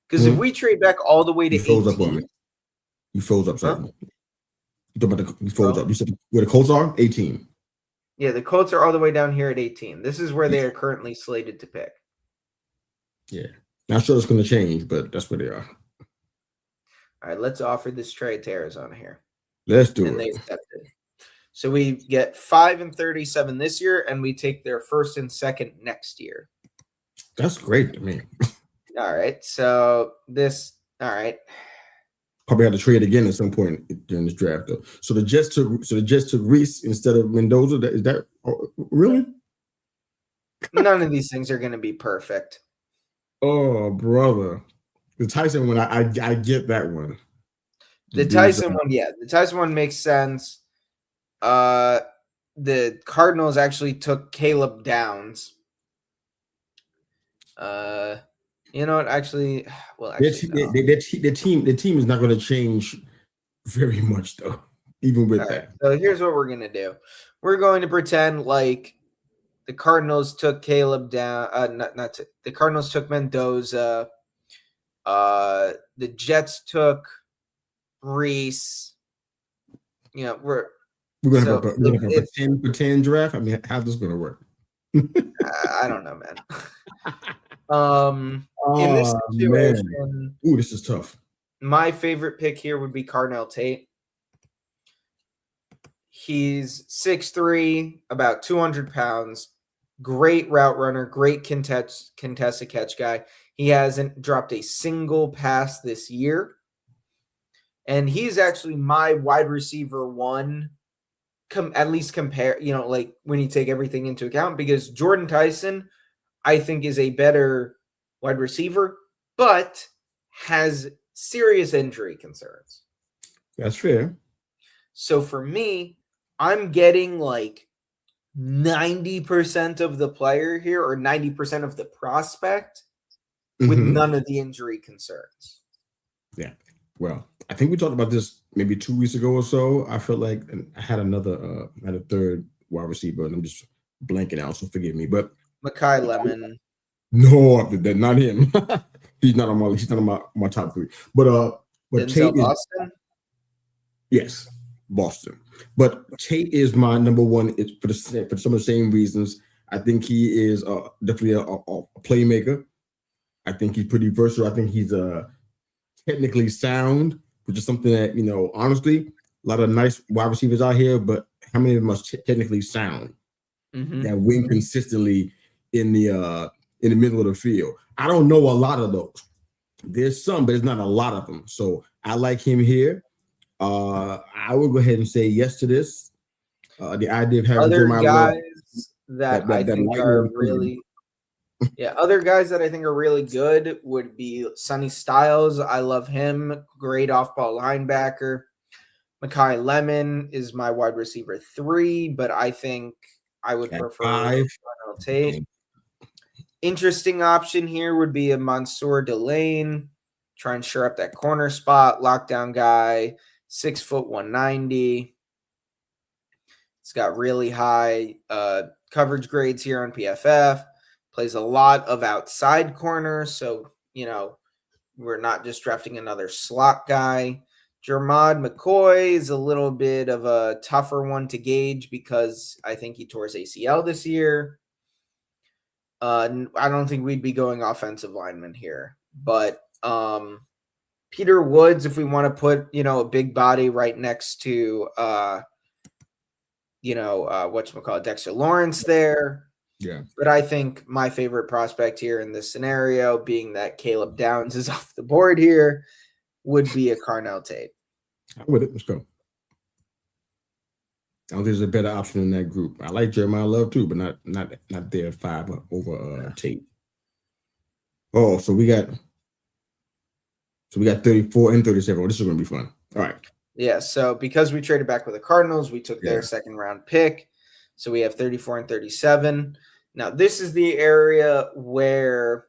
S2: Because if we trade back all the way to
S1: You froze up on
S2: 18,
S1: me. You froze up,
S2: Huh?
S1: something. You talking about you froze up. You said where the Colts are? 18.
S2: yeah, the Colts are all the way down here at 18. This is where they are currently slated to pick.
S1: Yeah. Not sure it's going to change, but that's where they are.
S2: All right, let's offer this trade to Arizona here.
S1: Let's do
S2: And they
S1: it.
S2: accepted. So we get 5 and 37 this year, and we take their first and second next year.
S1: That's great to me.
S2: All right. So this, all right.
S1: Probably have to trade again at some point during this draft, though. So the Jets took Reese instead of Mendoza. Is that really?
S2: None of these things are going to be perfect.
S1: Oh, brother. The Tyson one, I get that one.
S2: The Tyson one, yeah. The Tyson one makes sense. The Cardinals actually took Caleb Downs. You know what? Actually, well, actually, no.
S1: the team is not going to change very much, though. Even with that.
S2: So here's what we're gonna do. We're going to pretend like the Cardinals took Caleb down. The Cardinals took Mendoza. The Jets took Reese. You know, we're
S1: gonna have a 10 for 10 draft. I mean, how's this gonna work?
S2: I don't know, man. In this situation,
S1: ooh, this is tough.
S2: My favorite pick here would be Carnell Tate. He's 6'3", about 200 pounds, great route runner, great contested catch guy. He hasn't dropped a single pass this year. And he's actually my wide receiver one, at least compare, like when you take everything into account, because Jordan Tyson, I think, is a better wide receiver, but has serious injury concerns.
S1: That's fair.
S2: So for me, I'm getting like 90% of the player here, or 90% of the prospect, with none of the injury concerns.
S1: Yeah. Well, I think we talked about this maybe 2 weeks ago or so. I felt like I had a third wide receiver, and I'm just blanking out, so forgive me. But
S2: Makai Lemon.
S1: No, not him. He's not on my top three. But Tate
S2: Boston?
S1: Yes, Boston. But Tate is my number one. It's for some of the same reasons. I think he is definitely a playmaker. I think he's pretty versatile. I think he's technically sound, which is something that, honestly, a lot of nice wide receivers out here, but how many of them are technically sound that win consistently in the middle of the field? I don't know a lot of those. There's some, but it's not a lot of them. So I like him here. I will go ahead and say yes to this. The idea of having
S2: other guys that I think are really, other guys that I think are really good would be Sonny Styles. I love him. Great off-ball linebacker. Makai Lemon is my wide receiver 3, but I think I would prefer Carnell Tate. Interesting option here would be a Mansour Delane. Try and shore up that corner spot. Lockdown guy, 6 foot 190. It's got really high coverage grades here on PFF. Plays a lot of outside corners, so we're not just drafting another slot guy. Jermod McCoy is a little bit of a tougher one to gauge because I think he tore his ACL this year. I don't think we'd be going offensive lineman here, but Peter Woods, if we want to put a big body right next to Dexter Lawrence there.
S1: Yeah.
S2: But I think my favorite prospect here in this scenario, being that Caleb Downs is off the board here, would be a Carnell Tate.
S1: I'm with it. Let's go. I don't think there's a better option in that group. I like Jeremiah Love too, but not there 5 over Tate. Oh, so we got 34 and 37. Well, this is going to be fun. All right.
S2: Yeah, so because we traded back with the Cardinals, we took their second round pick. So we have 34 and 37. Now, this is the area where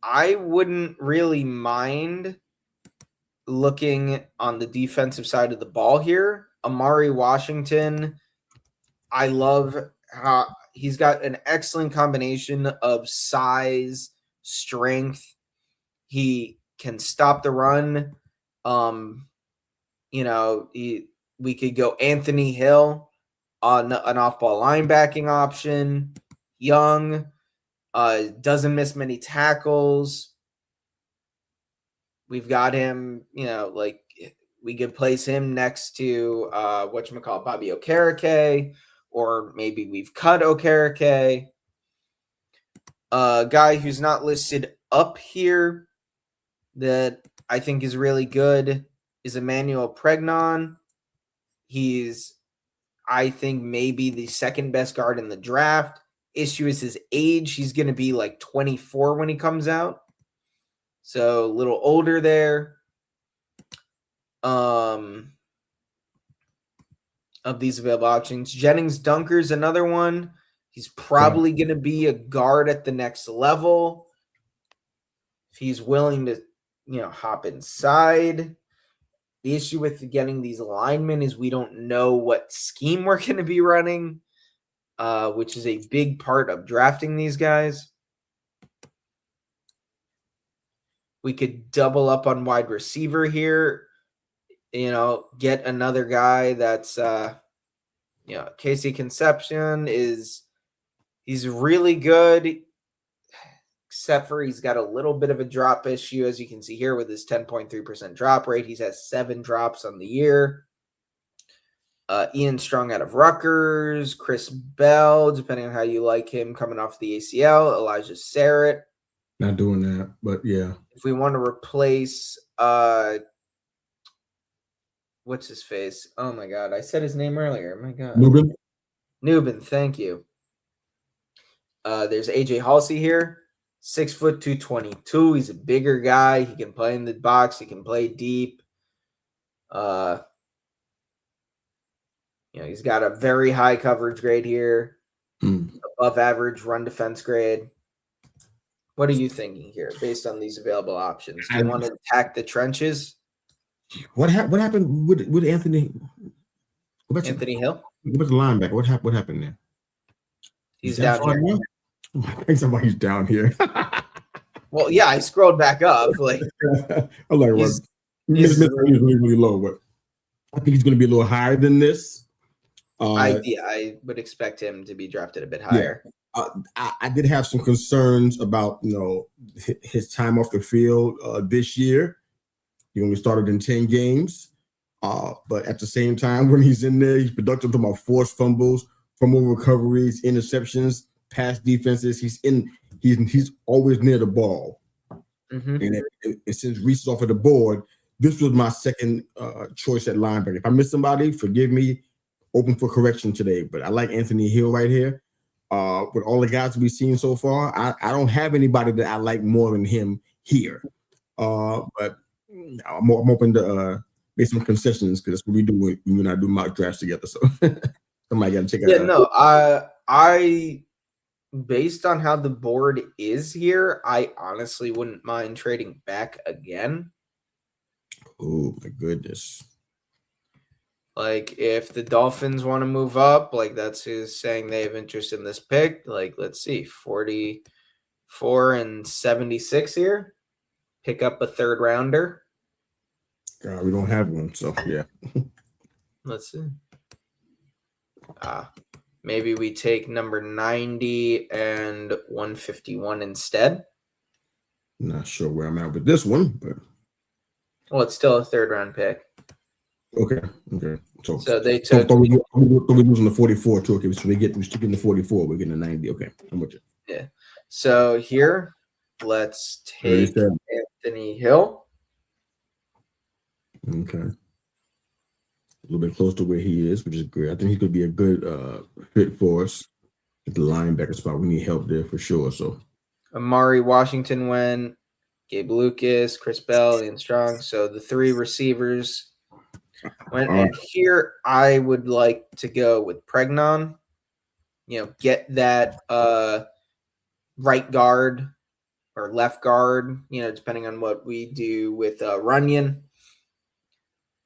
S2: I wouldn't really mind looking on the defensive side of the ball here. Amari Washington, I love how he's got an excellent combination of size, strength. He can stop the run. We could go Anthony Hill on an off-ball linebacking option. Young, doesn't miss many tackles. We've got him, we could place him next to Bobby Okereke, or maybe we've cut Okereke. A guy who's not listed up here that I think is really good is Emmanuel Pregnon. He's, I think, maybe the second best guard in the draft. Issue is his age. He's going to be like 24 when he comes out. So a little older there. Of these available options. Jennings Dunker's another one. He's probably going to be a guard at the next level. If he's willing to, hop inside. The issue with getting these linemen is we don't know what scheme we're going to be running, which is a big part of drafting these guys. We could double up on wide receiver here, get another guy that's, Casey Concepcion he's really good, except for he's got a little bit of a drop issue, as you can see here with his 10.3% drop rate. He's had 7 drops on the year. Ian Strong out of Rutgers, Chris Bell, depending on how you like him, coming off the ACL, Elijah Sarrett.
S1: Not doing that, but yeah.
S2: If we want to replace, what's his face? Oh my God, I said his name earlier. Oh my God. Newbin, thank you. There's AJ Halsey here, 6 foot 222. He's a bigger guy. He can play in the box. He can play deep. He's got a very high coverage grade here, above average run defense grade. What are you thinking here based on these available options? Do you want to attack the trenches?
S1: What happened with Anthony?
S2: Anthony Hill?
S1: What's the linebacker? What happened there?
S2: He's down here.
S1: I think somebody's down here.
S2: Well, yeah, I scrolled back up.
S1: I'm like, he's really low, but I think he's going to be a little higher than this.
S2: I would expect him to be drafted a bit higher.
S1: Yeah. I did have some concerns about his time off the field this year. He only started in 10 games, but at the same time, when he's in there, he's productive. Talking about forced fumbles, fumble recoveries, interceptions, pass defenses. He's always near the ball, and since reaches off of the board, this was my second choice at linebacker. If I miss somebody, forgive me. Open for correction today, but I like Anthony Hill right here. With all the guys we've seen so far, I don't have anybody that I like more than him here. But I'm open to make some concessions because that's what we do when you and I do mock drafts together. So somebody got to check it out.
S2: Yeah, no, I based on how the board is here, I honestly wouldn't mind trading back again.
S1: Oh my goodness.
S2: Like, if the Dolphins want to move up, that's who's saying they have interest in this pick. Let's see, 44 and 76 here. Pick up a third rounder.
S1: We don't have one, so yeah.
S2: Let's see. Maybe we take number 90 and 151 instead.
S1: Not sure where I'm at with this one, but
S2: it's still a third round pick.
S1: Okay.
S2: So they took.
S1: We're losing the 44 too. Okay, so we're still getting the 44. We're getting the 90. Okay, I'm with you.
S2: Yeah. So here, let's take Anthony Hill.
S1: Okay. A little bit close to where he is, which is great. I think he could be a good fit for us at the linebacker spot. We need help there for sure. So
S2: Amari Washington went, Gabe Lucas, Chris Bell, Ian Strong. So the 3 receivers And here I would like to go with Pregnon. Get that right guard or left guard, depending on what we do with Runyon.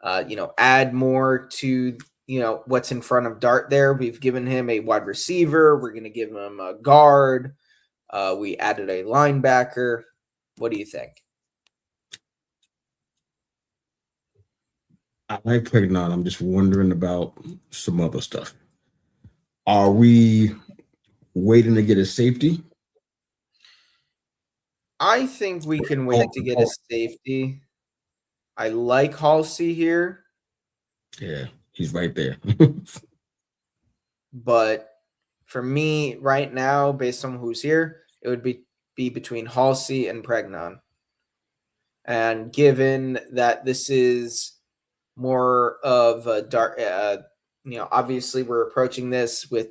S2: Add more to, what's in front of Dart there. We've given him a wide receiver. We're going to give him a guard. We added a linebacker. What do you think?
S1: I like Pregnon. I'm just wondering about some other stuff. Are we waiting to get a safety?
S2: I think we can wait to get a safety. I like Halsey here.
S1: Yeah, he's right there.
S2: But for me, right now, based on who's here, it would be between Halsey and Pregnon. And given that this is more of a Dart, obviously we're approaching this with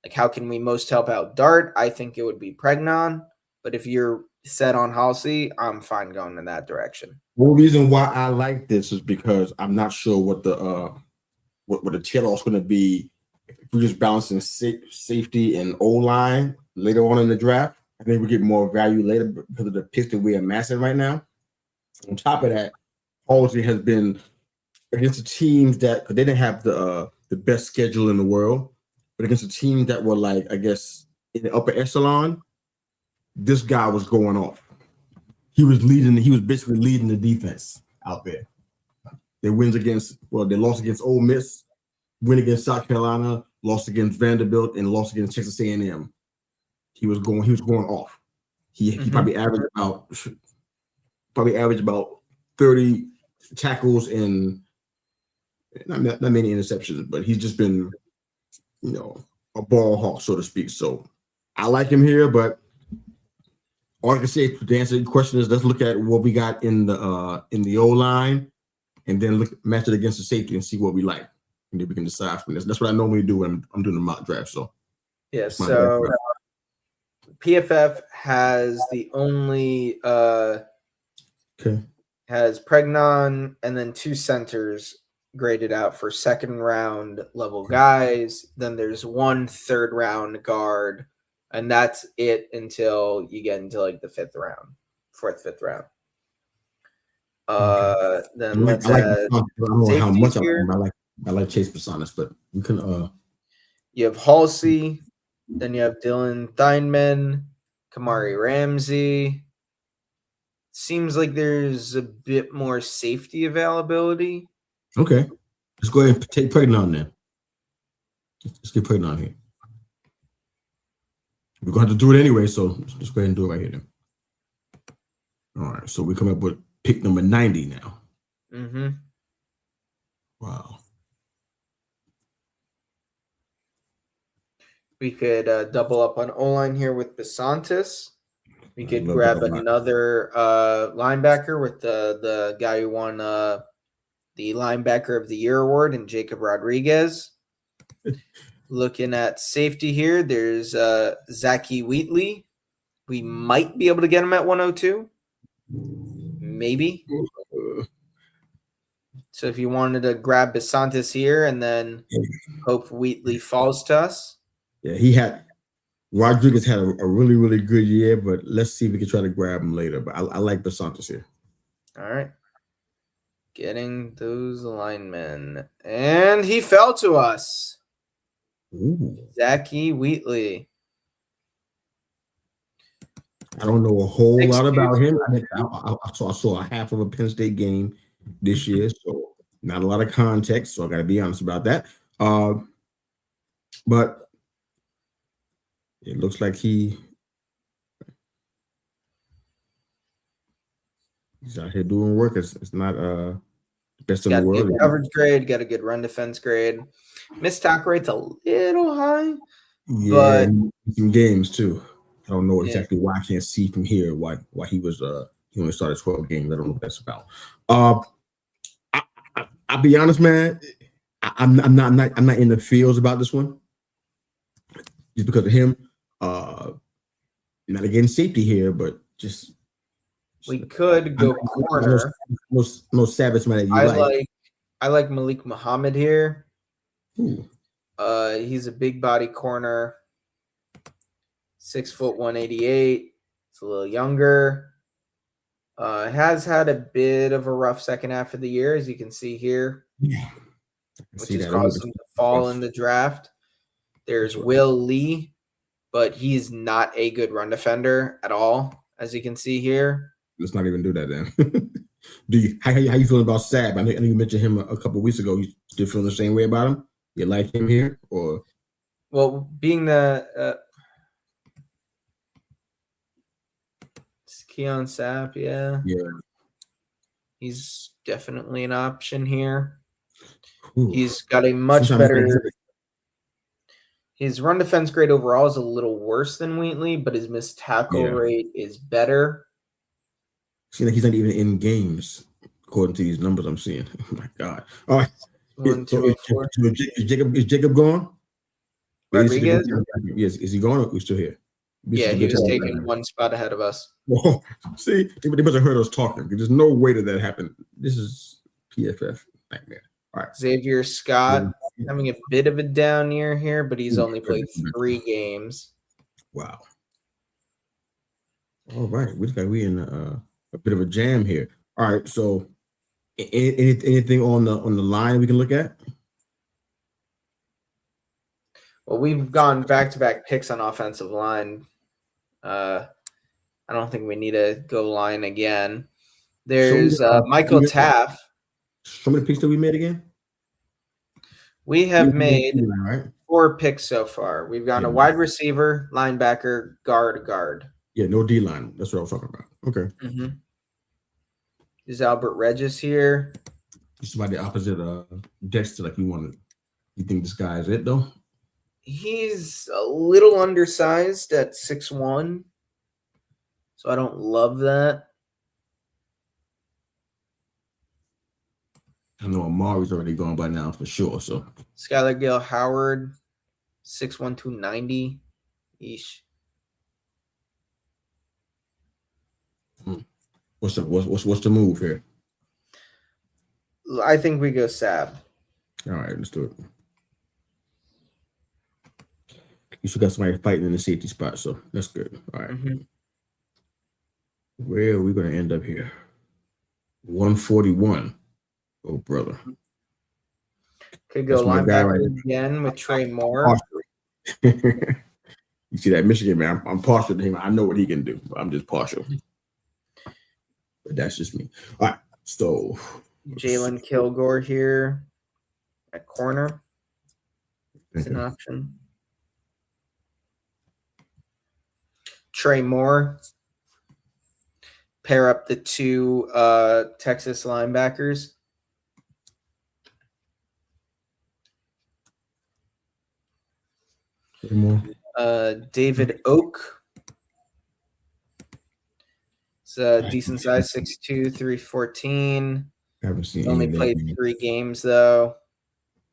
S2: like, how can we most help out Dart? I think it would be Pregnon. But if you're set on Halsey, I'm fine going in that direction.
S1: One reason why I like this is because I'm not sure what the what the tail off is going to be if we're just balancing safety and O-line later on in the draft. I think we get more value later because of the picks that we're amassing right now. On top of that, Halsey has been against the teams that they didn't have the best schedule in the world, but against the teams that were like, I guess, in the upper echelon, this guy was going off. He was basically leading the defense out there. They lost against Ole Miss, win against South Carolina, lost against Vanderbilt, and lost against Texas A&M. He was going off. He probably averaged about 30 tackles and not many interceptions, but he's just been, a ball hawk, so to speak. So I like him here, but all I can say to answer your question is let's look at what we got in the O-line and then match it against the safety and see what we like. And then we can decide from this. That's what I normally do when I'm doing the mock draft. So
S2: yeah, so PFF has the only has Pregnon and then 2 centers graded out for second round level guys. Then there's 1 third round guard. And that's it until you get into like the 5th round, 4th, 5th round. Then let's
S1: I don't know how much I like Chase Personas, but you can
S2: you have Halsey, then you have Dylan Theinman, Kamari Ramsey. Seems like there's a bit more safety availability.
S1: Okay. Let's go ahead and take Pregnon then. Let's get Pregnon here. We're going to have to do it anyway, so let's go ahead and do it right here then. All right, so we come up with pick number 90 now.
S2: Mm-hmm.
S1: Wow.
S2: We could double up on O-line here with Besantis. We could grab another linebacker with the guy who won the Linebacker of the Year award in Jacob Rodriguez. Looking at safety here, there's Zachy Wheatley. We might be able to get him at 102. Maybe. So if you wanted to grab Besantis here and then hope Wheatley falls to us.
S1: Yeah, Rodriguez had a really, really good year, but let's see if we can try to grab him later. But I like Besantis here.
S2: All right. Getting those linemen. And he fell to us.
S1: Ooh.
S2: Zachy Wheatley.
S1: I don't know a whole lot about him. I saw a half of a Penn State game this year, so not a lot of context. So I got to be honest about that. But it looks like he's out here doing work. It's not best in the world.
S2: Got a good coverage grade, got a good run defense grade. Missed tackle rate's a little high.
S1: Yeah,
S2: but
S1: in games too. I don't know exactly why I can't see from here why he was he only started 12 games. I don't know what that's about. I'll be honest, man. I'm not in the fields about this one. Just because of him. Not again safety here, but just
S2: we could go corner.
S1: No Savage man that you
S2: I like I like Malik Muhammad here.
S1: Ooh.
S2: He's a big body corner, 6 foot 188. It's a little younger. Has had a bit of a rough second half of the year, as you can see here,
S1: Yeah.
S2: which has caused him to fall in the draft. There's Will Lee, but he's not a good run defender at all, as you can see here.
S1: Let's not even do that then. How you feeling about Sab? I know you mentioned him a couple of weeks ago. You still feeling the same way about him? You like him here, or
S2: well, being the Keon Sapp, yeah, he's definitely an option here.
S1: Ooh.
S2: He's got a much better. His run defense grade overall is a little worse than Wheatley, but his missed tackle rate is better.
S1: See, like he's not even in games according to these numbers I'm seeing. Oh my God! All right, is Jacob gone?
S2: Rodriguez?
S1: Yes, is he gone or are we still here?
S2: Yeah, he was taking one spot ahead of us.
S1: Whoa. See, they must have heard us talking. There's no way that happened. This is PFF nightmare. All right.
S2: Xavier Scott having a bit of a down year here, but he's only played 3 games.
S1: Wow. All right, we in a bit of a jam here. All right, so anything on the line we can look at?
S2: Well, we've gone back-to-back picks on offensive line. I don't think we need to go line again. There's Michael Taff.
S1: How many picks that we made again?
S2: We have made 4 picks so far. We've gone a wide receiver, linebacker, guard.
S1: Yeah, no D line. That's what I was talking about. Okay.
S2: Is Albert Regis here?
S1: Just about the opposite Dexter, like you think this guy is it though?
S2: He's a little undersized at 6'1", so I don't love that.
S1: I know Amari's already gone by now for sure. So
S2: Skylar Gill Howard, 6'1", 290. Eesh.
S1: What's the move here?
S2: I think we go Sab.
S1: All right, let's do it. You still got somebody fighting in the safety spot, so that's good. All right. Where are we going to end up here? 141. Oh, brother.
S2: Could go linebacker again with Trey Moore.
S1: You see that Michigan man? I'm partial to him. I know what he can do, but I'm just partial. But that's just me. All right. So
S2: Jalen Kilgore here at corner. It's an option. Trey Moore. Pair up the 2 Texas linebackers. David Oak. It's a decent size, 6'2", 314.
S1: Haven't seen.
S2: Only played 3 games though.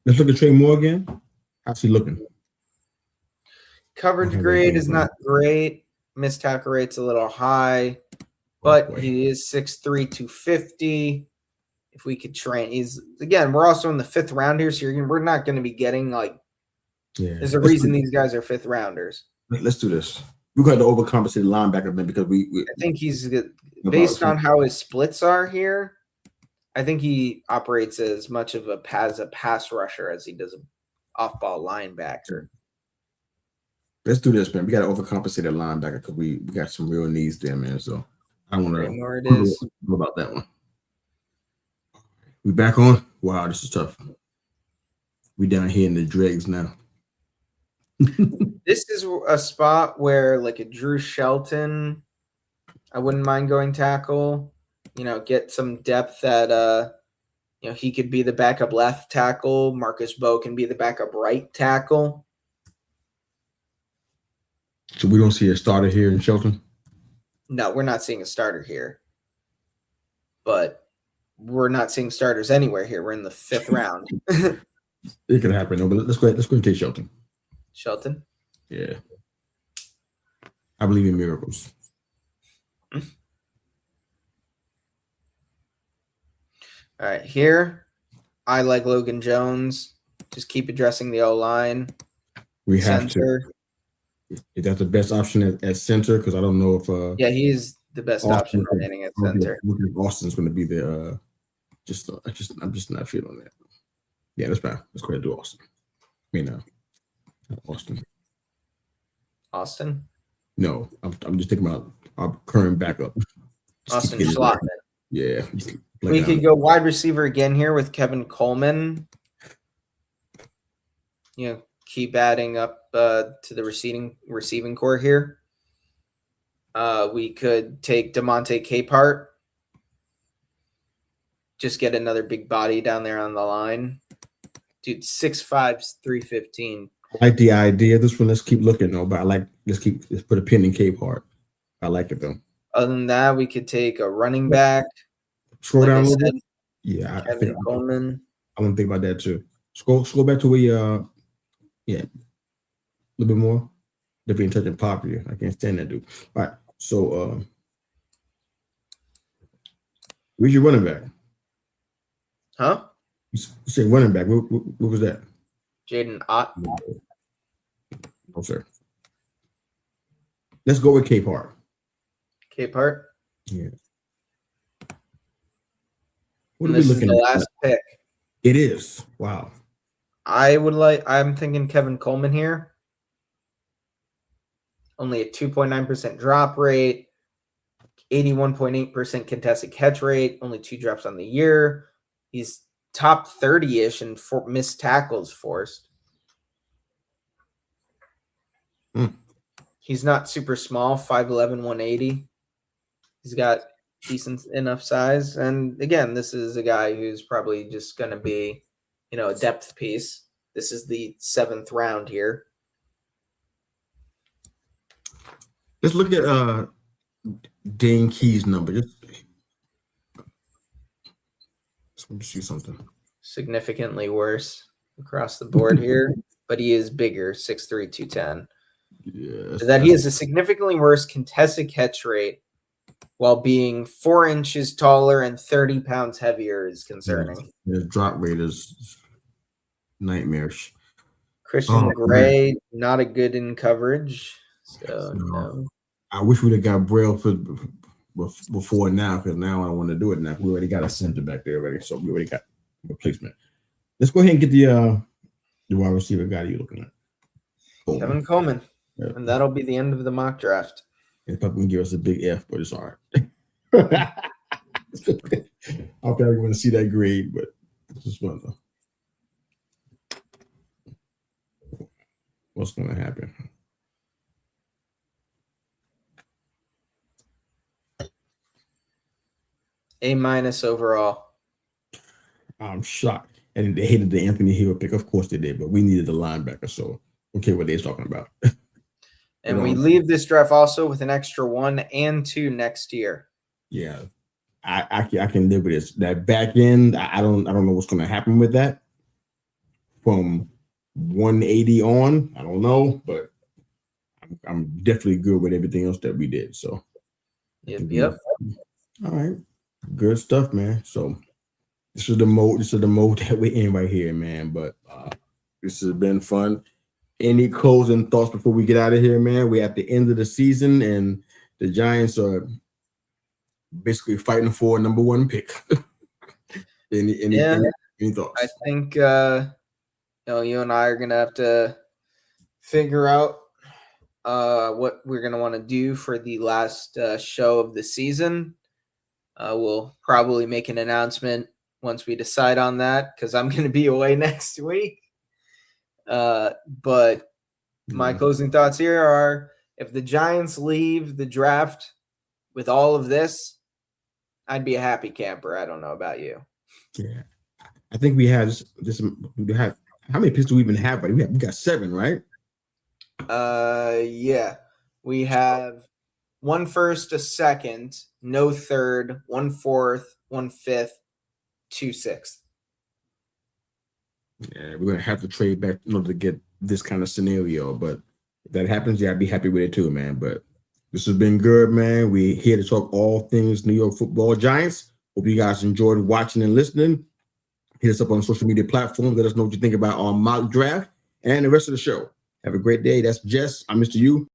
S1: Let's look at Trey Moore again. How's he looking?
S2: Coverage grade is not great. Missed tackle rate's a little high, but he is 6'3", 250. If we could train, we're also in the 5th round here, so we're not going to be getting there's a reason these guys are 5th rounders.
S1: Let's do this. We're going to overcompensate linebacker man because
S2: I think he's based on how his splits are here. I think he operates as much of a pass rusher as he does an off-ball linebacker.
S1: Let's do this, man. We got to overcompensate a linebacker because we got some real needs there, man. So I want to know about that one. We back on? Wow, this is tough. We down here in the dregs now.
S2: This is a spot where, like a Drew Shelton, I wouldn't mind going tackle. Get some depth at he could be the backup left tackle. Marcus Bowe can be the backup right tackle.
S1: So we don't see a starter here in Shelton?
S2: No, we're not seeing a starter here. But we're not seeing starters anywhere here. We're in the 5th round.
S1: It can happen, no, but let's go and take Shelton.
S2: Shelton?
S1: Yeah. I believe in miracles.
S2: All right, here I like Logan Jones. Just keep addressing the O-line.
S1: We have
S2: Center.
S1: to. Is that the best option at center? Because I don't know if
S2: Yeah, he's the best option remaining at center.
S1: Austin's going to be there. I'm just not feeling that. Yeah, that's fine. Let's go ahead and do Austin. Austin.
S2: Austin?
S1: No, I'm just thinking about our current backup.
S2: Austin Schlottman.
S1: Yeah.
S2: We could go wide receiver again here with Kevin Coleman. Keep adding up to the receiving core here. We could take DeMonte Capehart. Just get another big body down there on the line. Dude, 6'5", 315.
S1: I like the idea of this one. Let's keep looking though. But let's put a pin in Capehart. I like it though.
S2: Other than that, we could take a running back.
S1: Scroll down a little bit. Yeah,
S2: Kevin Coleman.
S1: I'm gonna think about that too. Scroll back to where a little bit more. Different touch and pop here. I can't stand that dude. All right, so where's your running back?
S2: Huh?
S1: You say running back. What was that?
S2: Jaden Ott.
S1: No, sir. Let's go with Capehart.
S2: Capehart?
S1: Yeah.
S2: What are we looking at? The last pick.
S1: It is. Wow.
S2: I'm thinking Kevin Coleman here. Only a 2.9% drop rate, 81.8% contested catch rate, only 2 drops on the year. He's top 30-ish in missed tackles forced. He's not super small, 5'11", 180. He's got decent enough size. And again, this is a guy who's probably just going to be, a depth piece. This is the 7th round here.
S1: Let's look at Dane Key's number. Just want to see something.
S2: Significantly worse across the board here, but he is bigger, 6'3", 210.
S1: Yes.
S2: So that he has a significantly worse contested catch rate while being 4 inches taller and 30 pounds heavier is concerning.
S1: His drop rate is nightmarish.
S2: Christian Gray, not a good in coverage. So no.
S1: I wish we'd have got Braille before now, because now I don't want to do it now. We already got a center back there already, so we already got replacement. Let's go ahead and get the wide receiver guy you're looking at.
S2: Kevin Coleman. Yeah. And that'll be the end of the mock draft.
S1: It's probably going to give us a big F, but it's all right. I'll probably want to see that grade, but this is fun though. What's going to happen?
S2: A- overall.
S1: I'm shocked. And they hated the Anthony Hill pick. Of course they did, but we needed a linebacker, so okay, what they're talking about.
S2: And we leave this draft also with an extra 1 and 2 next year.
S1: Yeah, I can live with this. That back end, I don't know what's going to happen with that. From 180 on, I don't know, but I'm definitely good with everything else that we did. So,
S2: yep.
S1: All right, good stuff, man. So this is the mode that we're in right here, man. But this has been fun. Any closing thoughts before we get out of here, man? We're at the end of the season, and the Giants are basically fighting for a number 1 pick. Any thoughts?
S2: I think you and I are gonna have to figure out what we're gonna want to do for the last show of the season. We'll probably make an announcement once we decide on that, because I'm gonna be away next week. But my closing thoughts here are, if the Giants leave the draft with all of this, I'd be a happy camper. I don't know about you.
S1: Yeah, I think we have this. We have, how many picks do we even have? We got 7, right?
S2: Yeah, we have 1 first, a second, no third, 1 fourth, 1 fifth, 2 sixth.
S1: Yeah, we're gonna have to trade back in order to get this kind of scenario. But if that happens, yeah, I'd be happy with it too, man. But this has been good, man. We're here to talk all things New York Football Giants. Hope you guys enjoyed watching and listening. Hit us up on social media platforms. Let us know what you think about our mock draft and the rest of the show. Have a great day. That's Jess. I'm Mr. U.